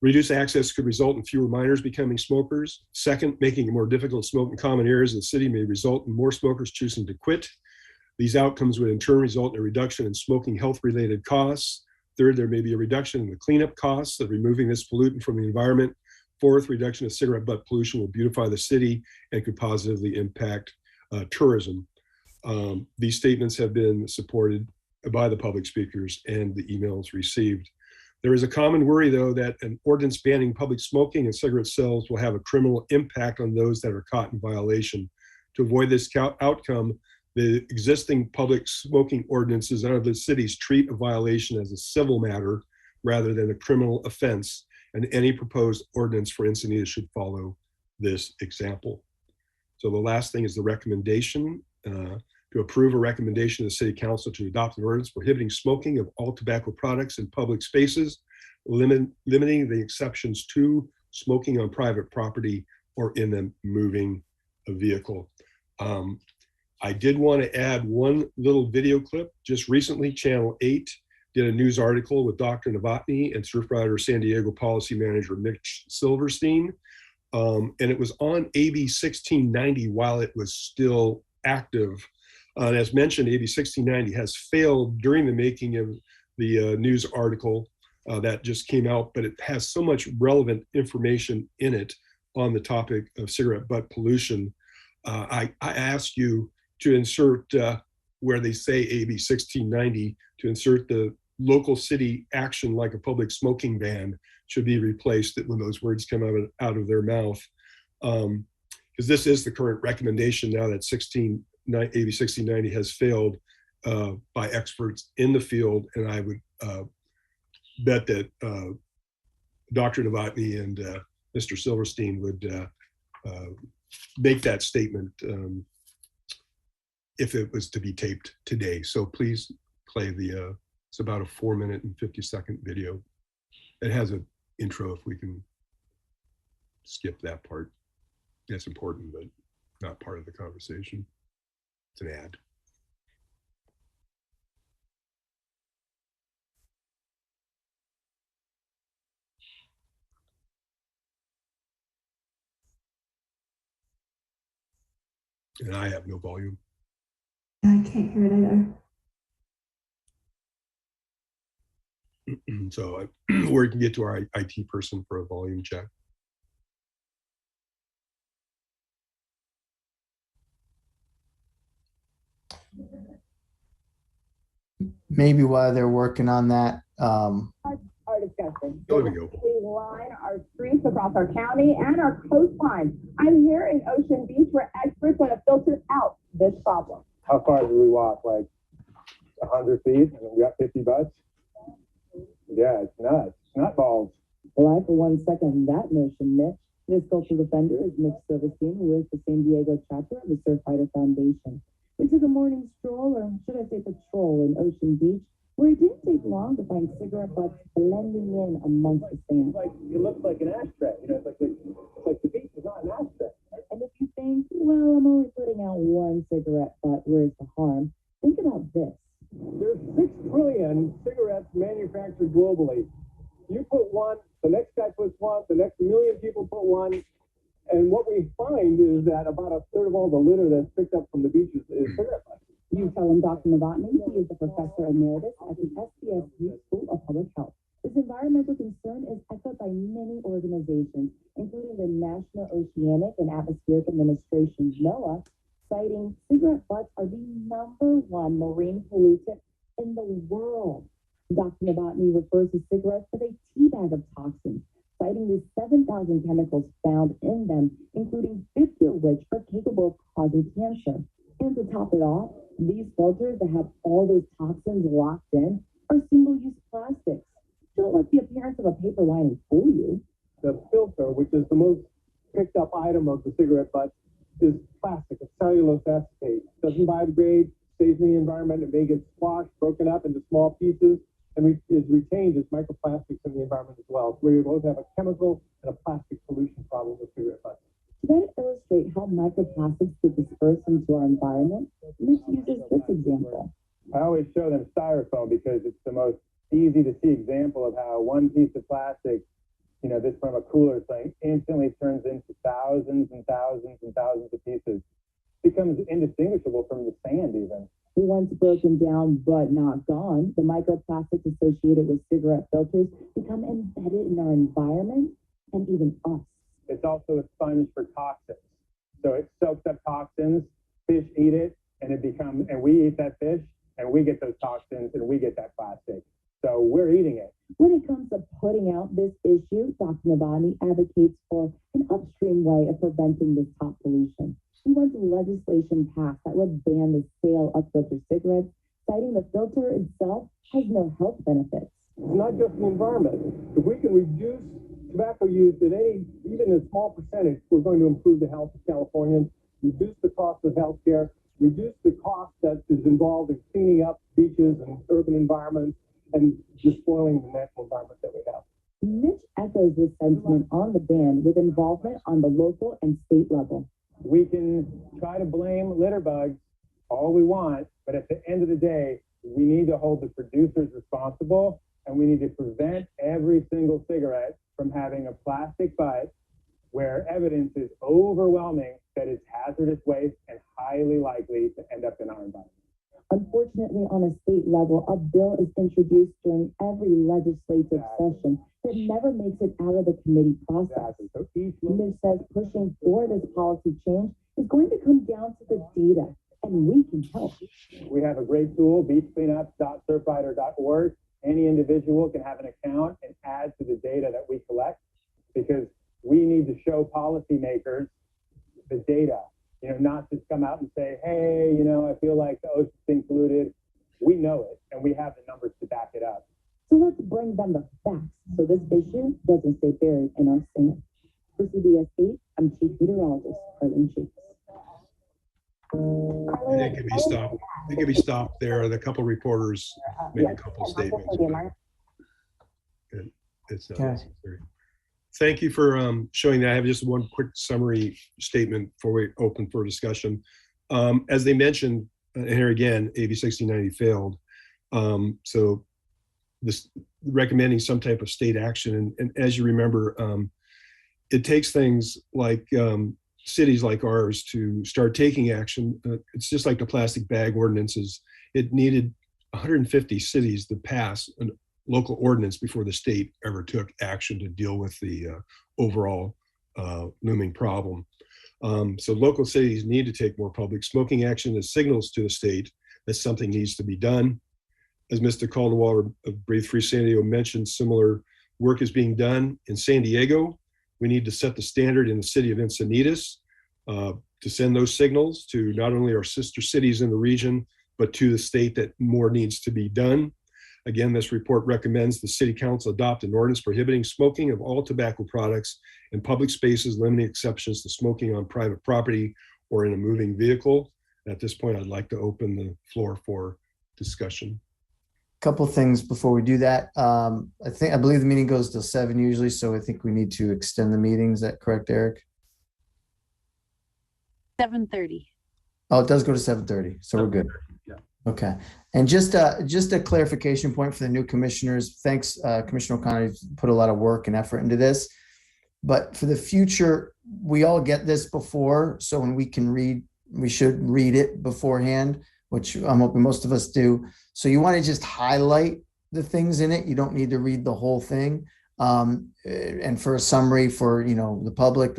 [SPEAKER 11] reduced access could result in fewer minors becoming smokers. Second, making it more difficult to smoke in common areas of the city may result in more smokers choosing to quit. These outcomes would in turn result in a reduction in smoking health-related costs. Third, there may be a reduction in the cleanup costs of removing this pollutant from the environment. Fourth, reduction of cigarette butt pollution will beautify the city and could positively impact tourism. These statements have been supported by the public speakers and the emails received. There is a common worry, though, that an ordinance banning public smoking and cigarette sales will have a criminal impact on those that are caught in violation. To avoid this outcome, the existing public smoking ordinances under the cities treat a violation as a civil matter rather than a criminal offense, and any proposed ordinance for Encinitas should follow this example. So the last thing is the recommendation to approve a recommendation of the City Council to adopt an ordinance prohibiting smoking of all tobacco products in public spaces, limiting the exceptions to smoking on private property or in a moving vehicle. I did want to add one little video clip. Just recently, Channel 8 did a news article with Dr. Novotny and Surfrider San Diego policy manager Mitch Silverstein. And it was on AB 1690 while it was still active. And as mentioned, AB 1690 has failed during the making of the news article that just came out, but it has so much relevant information in it on the topic of cigarette butt pollution. I asked you to insert where they say AB 1690, to insert the local city action like a public smoking ban should be replaced when those words come out of their mouth. Because this is the current recommendation now that AB 1690 has failed by experts in the field. And I would bet that Dr. Novotny and Mr. Silverstein would make that statement if it was to be taped today. So please play it's about a 4-minute and 50-second video. It has an intro if we can skip that part. That's important, but not part of the conversation. It's an ad. And I have no volume.
[SPEAKER 4] I can't hear it either.
[SPEAKER 11] So we can get to our IT person for a volume check.
[SPEAKER 1] Maybe while they're working on that,
[SPEAKER 14] disgusting.
[SPEAKER 11] There we go.
[SPEAKER 14] We line our streets across our county and our coastline. I'm here in Ocean Beach where experts want to filter out this problem.
[SPEAKER 15] How far do we walk? Like 100 feet and we got 50 butts? Yeah, it's nuts. It's nut balls.
[SPEAKER 16] Well, I for one second that notion, Mitch. This cultural defender is Mitch Silverstein with the San Diego chapter of the Surfrider Foundation. We took a morning stroll, or should I say patrol, in Ocean Beach, where it didn't take long to find cigarette butts blending in amongst the sand.
[SPEAKER 15] It looks like an ashtray. You know, it's like the beach is not an ashtray.
[SPEAKER 16] And if you think, well, I'm only putting out one cigarette butt, where's the harm? Think about this.
[SPEAKER 15] There's 6 trillion cigarettes manufactured globally. You put one, the next guy puts one, the next million people put one, and what we find is that about a third of all the litter that's picked up from the beaches is cigarette butts.
[SPEAKER 16] You tell him Dr. Novotny. He is the professor emeritus at the SDSU School of Public Health. This environmental concern is echoed by many organizations, including the National Oceanic and Atmospheric Administration, NOAA, citing cigarette butts are the #1 marine pollutant in the world. Dr. Novotny refers to cigarettes as a tea bag of toxins, citing the 7,000 chemicals found in them, including 50 of which are capable of causing cancer. And to top it off, these filters that have all those toxins locked in are single-use plastics. Don't let the appearance of a paper lining fool you.
[SPEAKER 15] The filter, which is the most picked up item of the cigarette butt, is plastic, it's cellulose acetate. Doesn't biodegrade, stays in the environment, it may get squashed, broken up into small pieces, and is retained as microplastics in the environment as well. So we both have a chemical and a plastic pollution problem with cigarette butts.
[SPEAKER 16] To then illustrate how microplastics get dispersed into our environment, Mitch uses this example.
[SPEAKER 15] I always show them styrofoam because it's the most easy to see example of how one piece of plastic, you know, this from a cooler thing, instantly turns into thousands and thousands and thousands of pieces. Becomes indistinguishable from the sand even.
[SPEAKER 16] Once broken down but not gone, the microplastics associated with cigarette filters become embedded in our environment and even us.
[SPEAKER 15] It's also a sponge for toxins. So it soaks up toxins, fish eat it, and we eat that fish, and we get those toxins, and we get that plastic. So we're eating it.
[SPEAKER 16] When it comes to putting out this issue, Dr. Novotny advocates for an upstream way of preventing this top pollution. He wants legislation passed that would ban the sale of filtered cigarettes, citing the filter itself has no health benefits.
[SPEAKER 15] It's not just the environment. If we can reduce tobacco use at even a small percentage, we're going to improve the health of Californians, reduce the cost of healthcare, reduce the cost that is involved in cleaning up beaches and urban environments, and despoiling the natural environment that we have.
[SPEAKER 16] Mitch echoes this sentiment on the ban with involvement on the local and state level.
[SPEAKER 15] We can try to blame litter bugs all we want, but at the end of the day, we need to hold the producers responsible, and we need to prevent every single cigarette from having a plastic butt where evidence is overwhelming that it's hazardous waste and highly likely to end up in our environment.
[SPEAKER 16] Unfortunately, on a state level, a bill is introduced during every legislative session that never makes it out of the committee process.
[SPEAKER 15] So
[SPEAKER 16] Mitch says pushing for this policy change is going to come down to the data, and we can help.
[SPEAKER 15] We have a great tool, beachcleanup.surfrider.org. Any individual can have an account and add to the data that we collect, because we need to show policymakers the data. You know, not just come out and say, hey, you know, I feel like the ocean's being polluted. We know it, and we have the numbers to back it up.
[SPEAKER 16] So let's bring them the facts so this issue doesn't stay buried in our sand. For CBS 8, I'm Chief Meteorologist Carlene Chase.
[SPEAKER 11] It can be stopped. It can be stopped there. The couple reporters made a couple statements. It's not necessary. Thank you for showing that. I have just one quick summary statement before we open for discussion. As they mentioned, and here again, AB 1690 failed. So this recommending some type of state action. And as you remember, it takes things like cities like ours to start taking action. It's just like the plastic bag ordinances. It needed 150 cities to pass an local ordinance before the state ever took action to deal with the overall looming problem. So local cities need to take more public smoking action as signals to the state that something needs to be done. As Mr. Caldwell of Breathe Free San Diego mentioned, similar Work is being done in San Diego. We need to set the standard in the city of Encinitas to send those signals to not only our sister cities in the region, but to the state that more needs to be done. Again, this report recommends the city council adopt an ordinance prohibiting smoking of all tobacco products in public spaces, limiting exceptions to smoking on private property or in a moving vehicle. At this point, I'd like to open the floor for discussion.
[SPEAKER 1] Couple things before we do that. I believe the meeting goes till 7 usually, so I think we need to extend the meeting. Is that correct, Eric?
[SPEAKER 2] 7:30.
[SPEAKER 1] Oh, it does go to 7:30, so we're good.
[SPEAKER 3] Yeah.
[SPEAKER 1] Okay. And just a clarification point for the new commissioners. Thanks, Commissioner O'Connor, put a lot of work and effort into this. But for the future, we all get this before, so when we can read, we should read it beforehand, which I'm hoping most of us do. So you want to just highlight the things in it. You don't need to read the whole thing. And for a summary for, the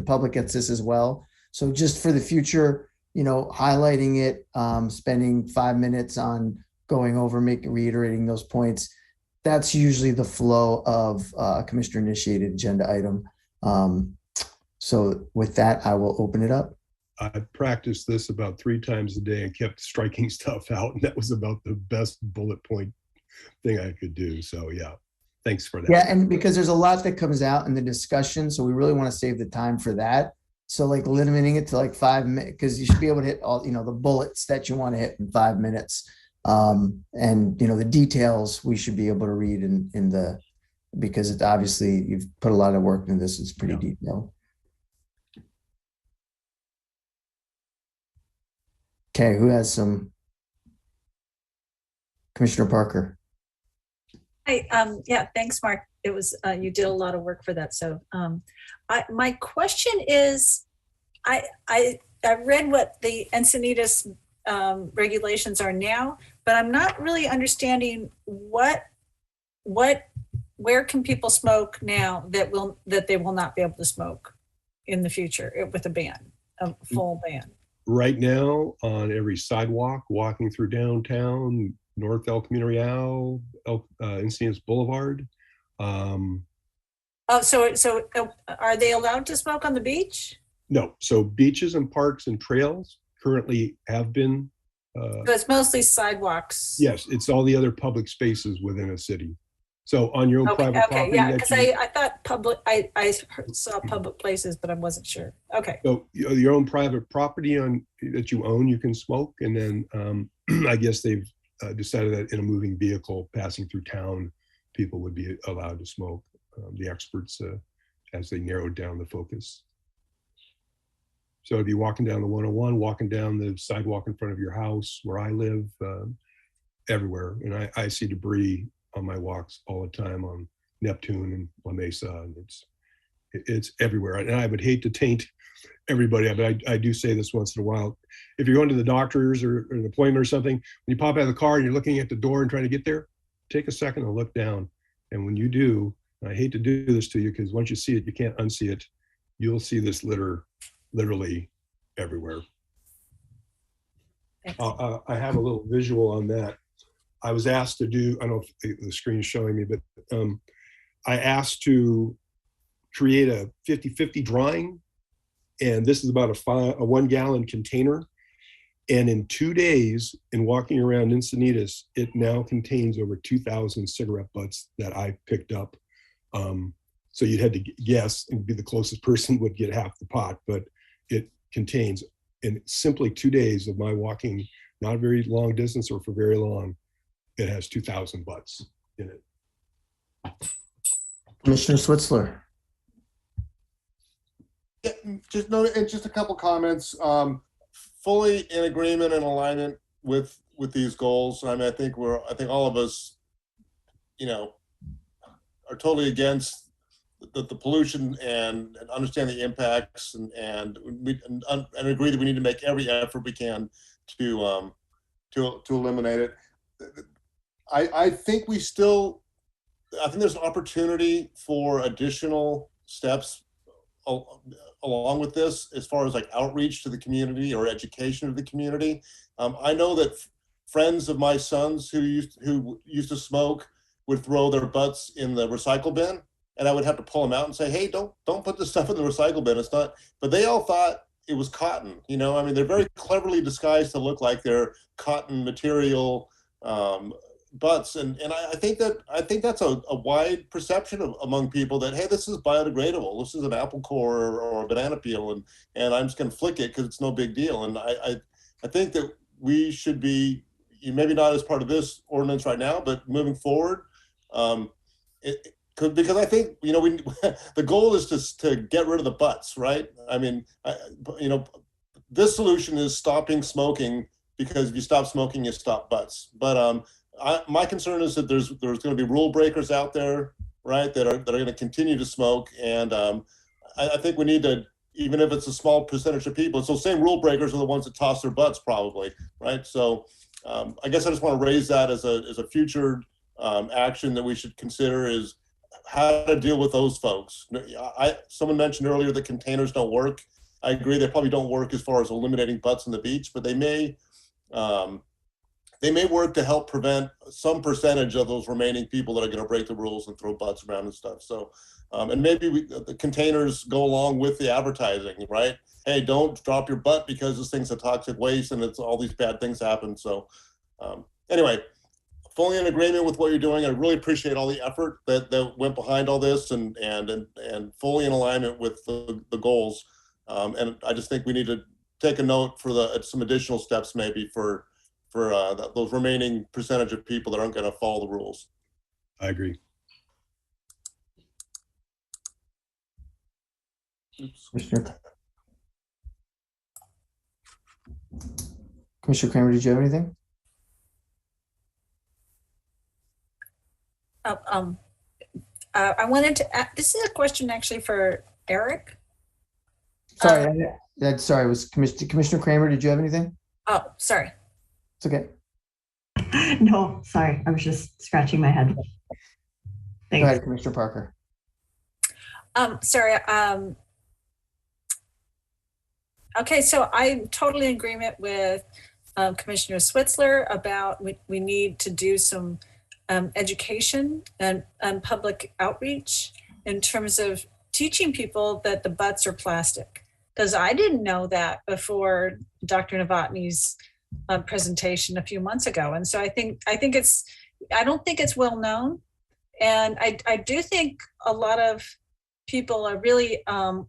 [SPEAKER 1] public gets this as well. So just for the future, highlighting it, spending 5 minutes on going over, reiterating those points. That's usually the flow of a commissioner initiated agenda item. So with that, I will open it up.
[SPEAKER 11] I practiced this about 3 times a day and kept striking stuff out. And that was about the best bullet point thing I could do. So yeah, thanks for that.
[SPEAKER 1] Yeah, and because there's a lot that comes out in the discussion, so we really want to save the time for that. So like limiting it to like 5 minutes, because you should be able to hit all, the bullets that you want to hit in 5 minutes. And the details we should be able to read because it's obviously you've put a lot of work into this. It's pretty detailed. Okay, who has some? Commissioner Parker.
[SPEAKER 5] Hi, yeah, thanks, Mark. It was, you did a lot of work for that. So my question is, I read what the Encinitas regulations are now, but I'm not really understanding where can people smoke now that they will not be able to smoke in the future with a ban, a full ban.
[SPEAKER 11] Right now, on every sidewalk, walking through downtown, North El Camino Real, Encinitas Boulevard.
[SPEAKER 5] So are they allowed to smoke on the beach?
[SPEAKER 11] No, so beaches and parks and trails currently have been.
[SPEAKER 5] So it's mostly sidewalks.
[SPEAKER 11] Yes, it's all the other public spaces within a city. So on your own private property.
[SPEAKER 5] Yeah, because I thought public, I saw public places, but I wasn't sure. Okay.
[SPEAKER 11] So your own private property that you own, you can smoke. And then I guess they've decided that in a moving vehicle passing through town, people would be allowed to smoke, the experts, as they narrowed down the focus. So if you're walking down the 101, walking down the sidewalk in front of your house where I live, everywhere. And I see debris on my walks all the time on Neptune and La Mesa, and it's everywhere. And I would hate to taint everybody, but I do say this once in a while. If you're going to the doctor's or an appointment or something, when you pop out of the car and you're looking at the door and trying to get there, take a second and look down. And when you do, and I hate to do this to you because once you see it, you can't unsee it. You'll see this litter literally everywhere. I have a little visual on that. I was asked to do, I don't know if the screen is showing me, but I asked to create a 50-50 drawing. And this is about a 1 gallon container. And in 2 days, in walking around Encinitas, it now contains over 2,000 cigarette butts that I picked up. So you'd had to guess and be the closest person would get half the pot, but it contains, in simply 2 days of my walking, not a very long distance or for very long, it has 2,000 butts in it.
[SPEAKER 1] Commissioner Switzler.
[SPEAKER 12] Yeah, just a couple comments. Fully in agreement and alignment with these goals. I mean, I think all of us, are totally against the pollution and understand the impacts and agree that we need to make every effort we can to eliminate it. I think there's an opportunity for additional steps along with this, as far as like outreach to the community or education of the community. I know that friends of my sons who used to smoke would throw their butts in the recycle bin, and I would have to pull them out and say, hey, don't put this stuff in the recycle bin. It's not, but they all thought it was cotton, you know, I mean, they're very cleverly disguised to look like they're cotton material butts. And I think that's a wide perception among people that, hey, this is biodegradable. This is an apple core or a banana peel, and I'm just going to flick it because it's no big deal. And I think that we should be, maybe not as part of this ordinance right now, but moving forward, because I think, you know, the goal is to get rid of the butts, right? I mean, you know, this solution is stopping smoking, because if you stop smoking, you stop butts. But my concern is that there's going to be rule breakers out there, right, that are going to continue to smoke, and I think we need to, even if it's a small percentage of people, so same rule breakers are the ones that toss their butts, probably, right? So I guess I just want to raise that as a future action that we should consider, is how to deal with those folks. Someone mentioned earlier that containers don't work. I agree, they probably don't work as far as eliminating butts on the beach, but they may work to help prevent some percentage of those remaining people that are going to break the rules and throw butts around and stuff. So, and maybe the containers go along with the advertising, right? Hey, don't drop your butt because this thing's a toxic waste and it's all these bad things happen. So anyway, fully in agreement with what you're doing. I really appreciate all the effort that went behind all this, and fully in alignment with the goals. And I just think we need to take a note for some additional steps, maybe for those remaining percentage of people that aren't going to follow the rules.
[SPEAKER 11] I agree.
[SPEAKER 1] Commissioner Kramer, did you have anything?
[SPEAKER 5] I wanted to, this is a question actually for Eric.
[SPEAKER 1] Sorry, sorry, it was Commissioner Kramer. Did you have anything?
[SPEAKER 5] Oh, sorry.
[SPEAKER 1] It's okay.
[SPEAKER 4] No, sorry. I was just scratching my head. Thanks.
[SPEAKER 1] Go ahead, Commissioner Parker.
[SPEAKER 5] Sorry. Okay, so I'm totally in agreement with Commissioner Switzler about we need to do some education and public outreach in terms of teaching people that the butts are plastic. Because I didn't know that before Dr. Novotny's presentation a few months ago. And so I don't think it's well known. And I do think a lot of people are really on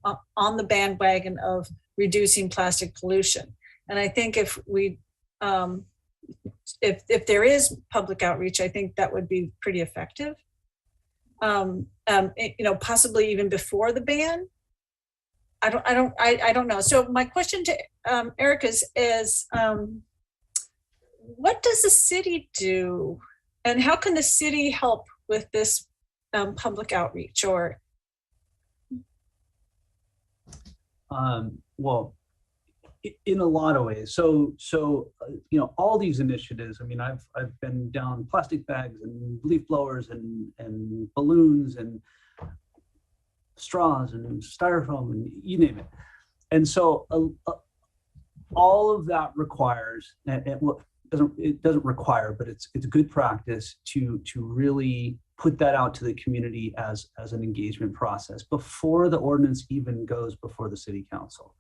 [SPEAKER 5] the bandwagon of reducing plastic pollution. And I think if we, if there is public outreach, I think that would be pretty effective. You know, possibly even before the ban. I don't know. So my question to Eric is what does the city do, and how can the city help with this public outreach? Or
[SPEAKER 3] well, in a lot of ways. So you know, all these initiatives. I mean, I've been down plastic bags and leaf blowers and balloons and straws and styrofoam and you name it. And so all of that requires, it doesn't require, but it's good practice to really put that out to the community as an engagement process before the ordinance even goes before the city council.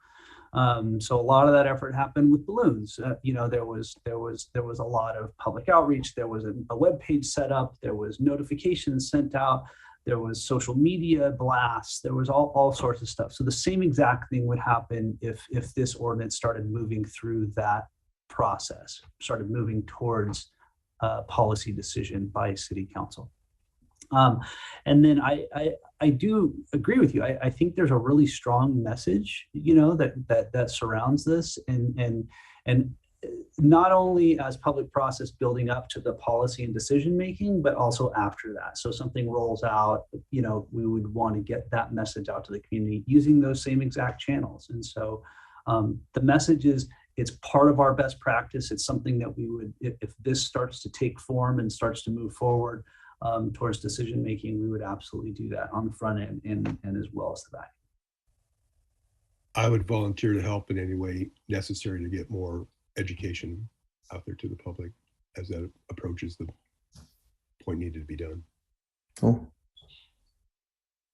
[SPEAKER 3] So a lot of that effort happened with balloons. You know, there was a lot of public outreach. There was a web page set up. There was notifications sent out. There was social media blasts. There was all sorts of stuff. So the same exact thing would happen if this ordinance started moving through that process, started moving towards a policy decision by city council. And then I do agree with you. I think there's a really strong message, you know, that surrounds this, and not only as public process building up to the policy and decision making, but also after that. So something rolls out, you know, we would want to get that message out to the community using those same exact channels. And so the message is, it's part of our best practice. It's something that we would, if this starts to take form and starts to move forward towards decision making, we would absolutely do that on the front end and as well as the back.
[SPEAKER 11] I would volunteer to help in any way necessary to get more education out there to the public as that approaches the point needed to be done.
[SPEAKER 1] Cool.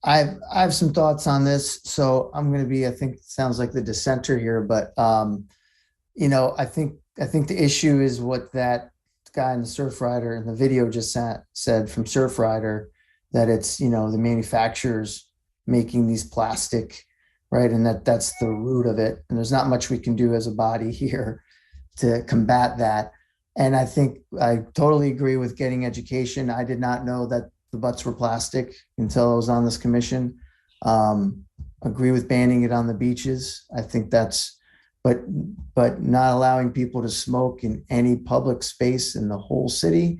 [SPEAKER 1] I have some thoughts on this, so I'm going to be, I think, sounds like the dissenter here, but you know, I think the issue is what that guy in the Surfrider in the video just said from Surfrider, that it's, you know, the manufacturers making these plastic, right, and that's the root of it, and there's not much we can do as a body here to combat that. And I think I totally agree with getting education. I did not know that the butts were plastic until I was on this commission. Agree with banning it on the beaches. I think that's, but not allowing people to smoke in any public space in the whole city.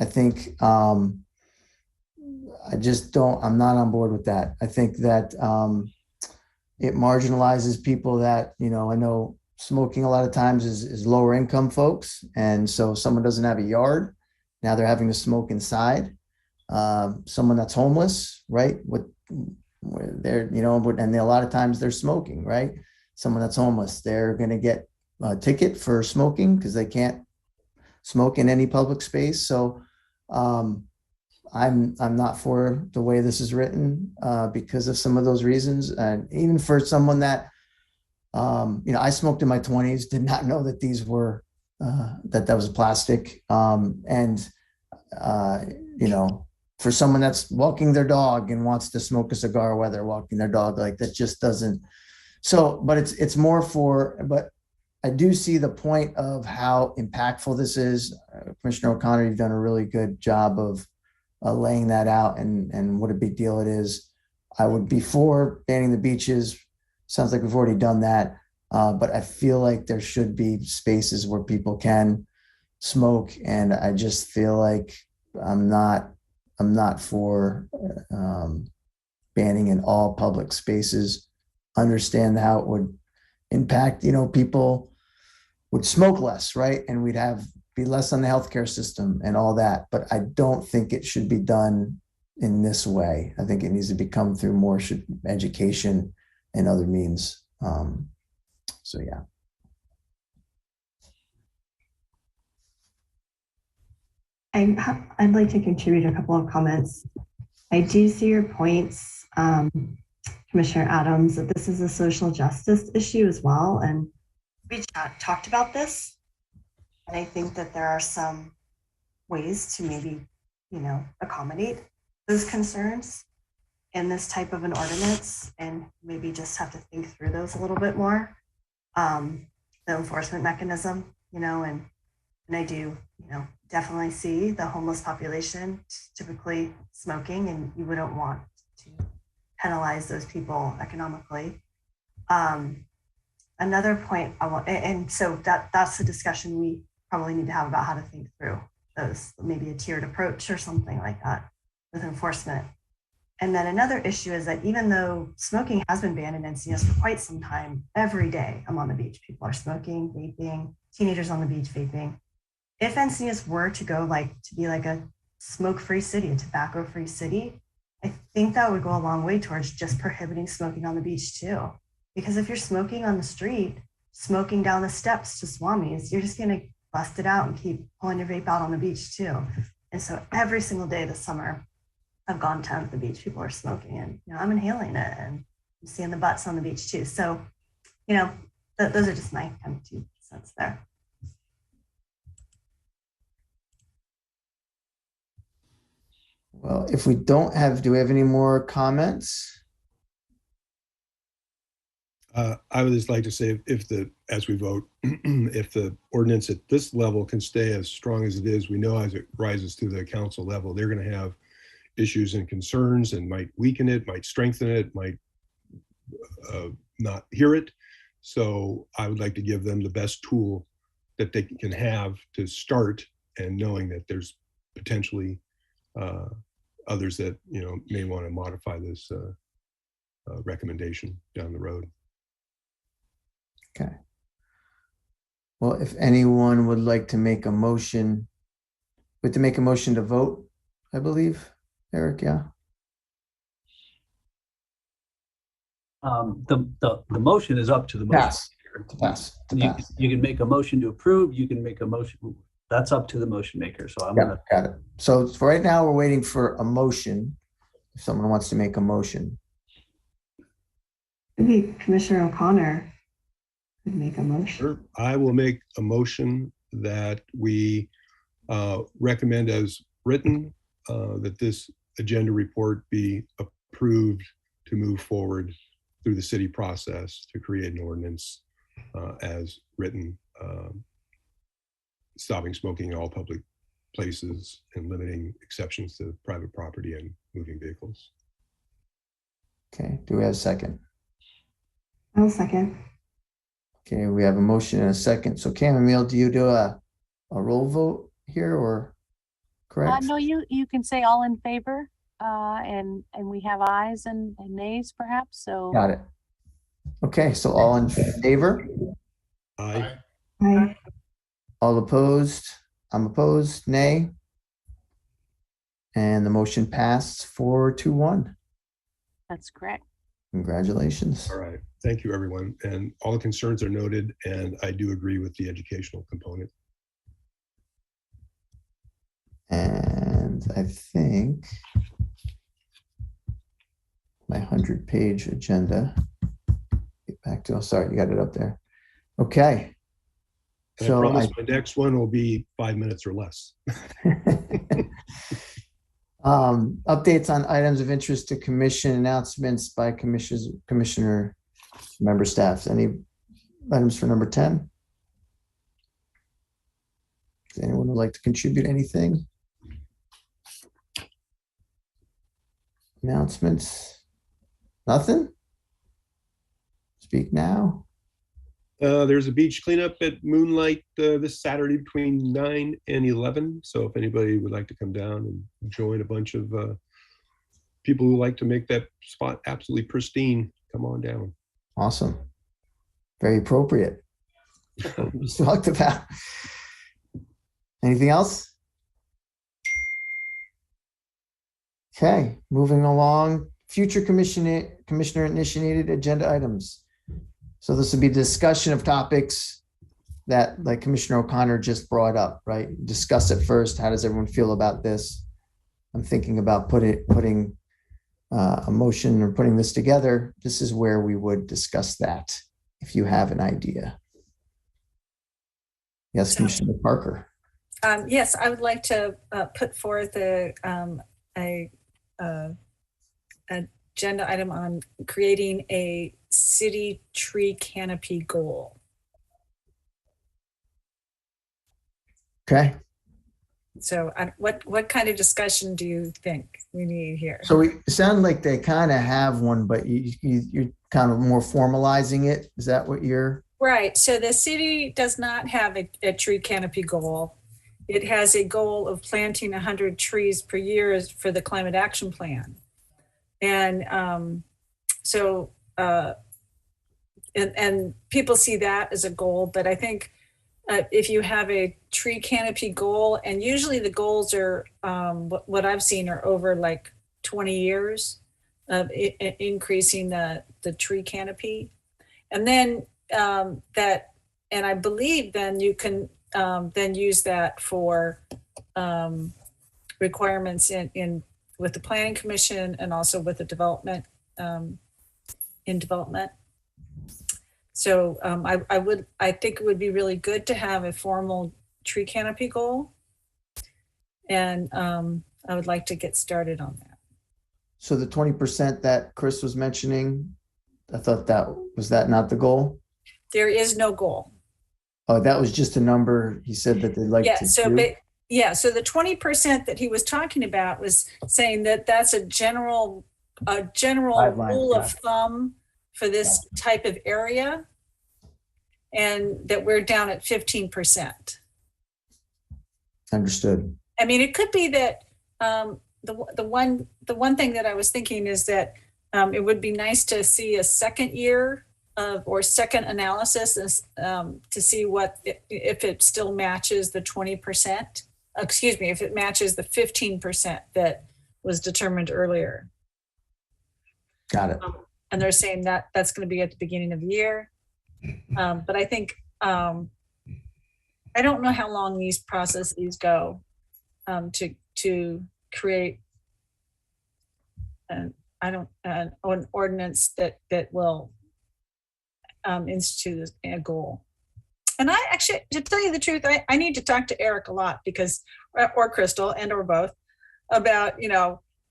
[SPEAKER 1] I think I just don't, I'm not on board with that. I think that it marginalizes people that, you know, I know smoking a lot of times is lower income folks. And so if someone doesn't have a yard, now they're having to smoke inside. Someone that's homeless, right? They're, you know, and a lot of times they're smoking, right? Someone that's homeless, they're going to get a ticket for smoking because they can't smoke in any public space. So I'm not for the way this is written because of some of those reasons. And even for someone that, you know, I smoked in my 20s, did not know that these were, that was plastic. You know, for someone that's walking their dog and wants to smoke a cigar while they're walking their dog, like that just doesn't. So, but it's more for, but I do see the point of how impactful this is. Commissioner O'Connor, you've done a really good job of laying that out and what a big deal it is. I would be for banning the beaches. Sounds like we've already done that. But I feel like there should be spaces where people can smoke. And I just feel like I'm not for banning in all public spaces. Understand how it would impact, you know, people would smoke less, right? And we'd be less on the healthcare system and all that. But I don't think it should be done in this way. I think it needs to become through more education and other means. So yeah.
[SPEAKER 4] I'd like to contribute a couple of comments. I do see your points, Commissioner Adams, that this is a social justice issue as well. And we talked about this. And I think that there are some ways to maybe, you know, accommodate those concerns in this type of an ordinance, and maybe just have to think through those a little bit more. The enforcement mechanism, you know, and I do, you know, definitely see the homeless population typically smoking, and you wouldn't want to penalize those people economically. Another point I want, and so that's the discussion we probably need to have about how to think through those, maybe a tiered approach or something like that with enforcement. And then another issue is that even though smoking has been banned in Encinitas for quite some time, every day I'm on the beach, people are smoking, vaping, teenagers on the beach vaping. If Encinitas were to go to be like a smoke-free city, a tobacco-free city, I think that would go a long way towards just prohibiting smoking on the beach too. Because if you're smoking on the street, smoking down the steps to Swami's, you're just gonna bust it out and keep pulling your vape out on the beach too. And so every single day this summer, I've gone down to the beach, people are smoking, and you know, I'm inhaling it, and I'm seeing the butts on the beach too. So, you know, those are just my kind of 2 cents there.
[SPEAKER 1] Well, if we don't have, do we have any more comments?
[SPEAKER 11] I would just like to say, as we vote, if the ordinance at this level can stay as strong as it is, we know as it rises to the council level, they're going to have issues and concerns and might weaken it, might strengthen it, might not hear it. So I would like to give them the best tool that they can have to start, and knowing that there's potentially others that, you know, may want to modify this recommendation down the road.
[SPEAKER 1] Okay. Well, if anyone would like to make a motion, we have to make a motion to vote, I believe, Eric, yeah?
[SPEAKER 3] The motion is up to the motion.
[SPEAKER 1] Pass.
[SPEAKER 3] You can make a motion to approve, you can make a motion, that's up to the motion maker. So I'm
[SPEAKER 1] Got it. So for right now, we're waiting for a motion If someone wants to make a motion.
[SPEAKER 4] Maybe Commissioner O'Connor could make a motion.
[SPEAKER 11] Sure. I will make a motion that we recommend as written that this agenda report be approved to move forward through the city process to create an ordinance as written, stopping smoking in all public places and limiting exceptions to private property and moving vehicles.
[SPEAKER 1] Okay, do we have a second?
[SPEAKER 4] I'll second.
[SPEAKER 1] Okay, we have a motion and a second. So Chamomile, do you do a roll vote here or correct?
[SPEAKER 2] No, you can say all in favor, and we have ayes and nays perhaps, so.
[SPEAKER 1] Got it. Okay, so all in favor?
[SPEAKER 11] Aye.
[SPEAKER 4] Aye.
[SPEAKER 1] All opposed? I'm opposed. Nay? And the motion passed 4-1.
[SPEAKER 2] That's correct.
[SPEAKER 1] Congratulations.
[SPEAKER 11] All right. Thank you, everyone. And all the concerns are noted, and I do agree with the educational component.
[SPEAKER 1] And I think my 100-page agenda. Get back to, oh, sorry, you got it up there. Okay.
[SPEAKER 11] And
[SPEAKER 1] So
[SPEAKER 11] I promise my next one will be 5 minutes or less.
[SPEAKER 1] Updates on items of interest to commission, announcements by commissioner, member staffs. Any items for number 10? Does anyone would like to contribute anything? Announcements? Nothing? Speak now.
[SPEAKER 11] There's a beach cleanup at Moonlight this Saturday between 9 and 11. So if anybody would like to come down and join a bunch of people who like to make that spot absolutely pristine, come on down.
[SPEAKER 1] Awesome. Very appropriate. We just talked about. Anything else? Okay, moving along. Future commissioner initiated agenda items. So this would be discussion of topics that, like Commissioner O'Connor just brought up, right? Discuss it first. How does everyone feel about this? I'm thinking about putting a motion or putting this together. This is where we would discuss that if you have an idea. Yes, Commissioner Parker.
[SPEAKER 5] Yes, I would like to put forth a agenda item on creating a city tree canopy goal.
[SPEAKER 1] Okay.
[SPEAKER 5] So what kind of discussion do you think we need here?
[SPEAKER 1] So it sounds like they kind of have one, but you're kind of more formalizing it. Is that what you're?
[SPEAKER 5] Right. So the city does not have a tree canopy goal. It has a goal of planting 100 trees per year for the climate action plan. And and people see that as a goal, but I think if you have a tree canopy goal, and usually the goals are, what I've seen are over like 20 years of increasing the tree canopy. And then and I believe then you can then use that for requirements in with the Planning Commission and also with the development in development. So I think it would be really good to have a formal tree canopy goal. And I would like to get started on that.
[SPEAKER 1] So the 20% that Chris was mentioning, I thought was that not the goal?
[SPEAKER 5] There is no goal.
[SPEAKER 1] Oh, that was just a number he said that they'd like to do?
[SPEAKER 5] So the 20% that he was talking about was saying that that's a general rule of thumb for this type of area, and that we're down at 15%.
[SPEAKER 1] Understood.
[SPEAKER 5] I mean, it could be that the one thing that I was thinking is that it would be nice to see a second year or second analysis to see if it still matches the 20%. Excuse me, if it matches the 15% that was determined earlier.
[SPEAKER 1] Got it.
[SPEAKER 5] And they're saying that that's going to be at the beginning of the year. But I think, I don't know how long these processes go to create an ordinance that will institute a goal. And I actually, to tell you the truth, I need to talk to Eric a lot because, or Crystal, and or both, about,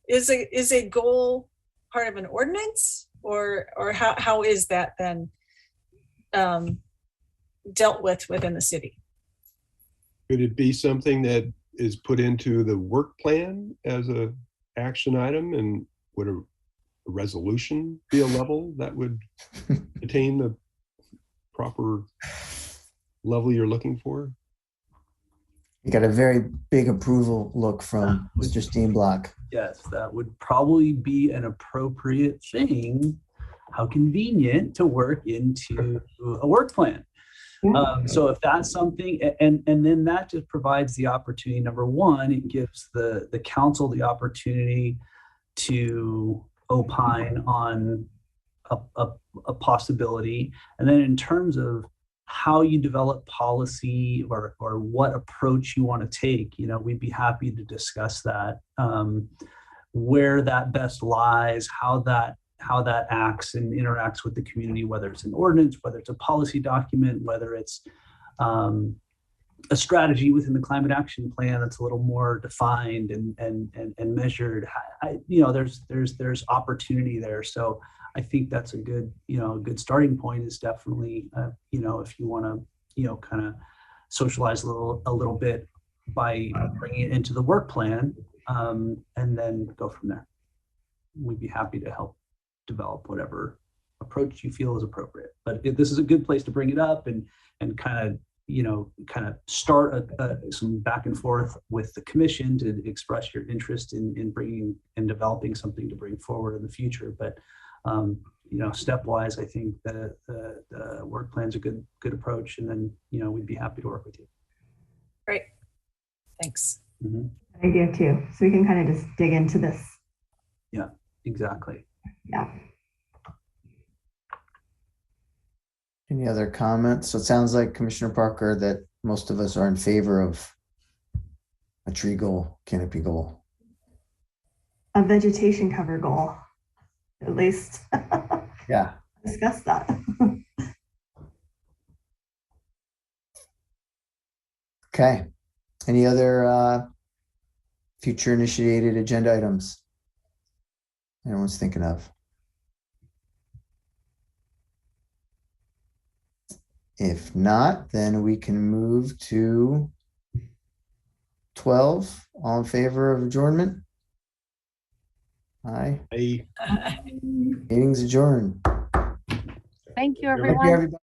[SPEAKER 5] is a goal part of an ordinance, or how is that then dealt with within the city?
[SPEAKER 11] Could it be something that is put into the work plan as a action item, and would a resolution be a level that would attain the proper level you're looking for?
[SPEAKER 1] You got a very big approval look from Mr. Steenblock.
[SPEAKER 3] Yes, that would probably be an appropriate thing. How convenient to work into a work plan. So if that's something, and then that just provides the opportunity, number one, it gives the council the opportunity to opine on a possibility. And then in terms of how you develop policy or what approach you want to take, we'd be happy to discuss that, where that best lies, how that acts and interacts with the community, whether it's an ordinance, whether it's a policy document, whether it's a strategy within the climate action plan that's a little more defined and measured. There's opportunity there. So I think that's a good starting point is definitely, if you want to, kind of socialize a little bit by bringing it into the work plan, and then go from there. We'd be happy to help develop whatever approach you feel is appropriate. But this is a good place to bring it up and kind of start some back and forth with the commission to express your interest in bringing and developing something to bring forward in the future. But stepwise, I think the work plan's a good approach, and then we'd be happy to work with you.
[SPEAKER 5] Great, thanks.
[SPEAKER 4] Mm-hmm. Idea too. So we can kind of just dig into this.
[SPEAKER 3] Yeah, exactly.
[SPEAKER 4] Yeah.
[SPEAKER 1] Any other comments? So it sounds like, Commissioner Parker, that most of us are in favor of a tree goal, canopy goal.
[SPEAKER 4] A vegetation cover goal, at least.
[SPEAKER 1] Yeah.
[SPEAKER 4] Discuss that.
[SPEAKER 1] Okay. Any other future initiated agenda items everyone's thinking of? If not, then we can move to 12. All in favor of adjournment? Aye. Meeting's adjourned.
[SPEAKER 2] Thank you,
[SPEAKER 1] Thank you,
[SPEAKER 2] everyone.
[SPEAKER 1] everybody.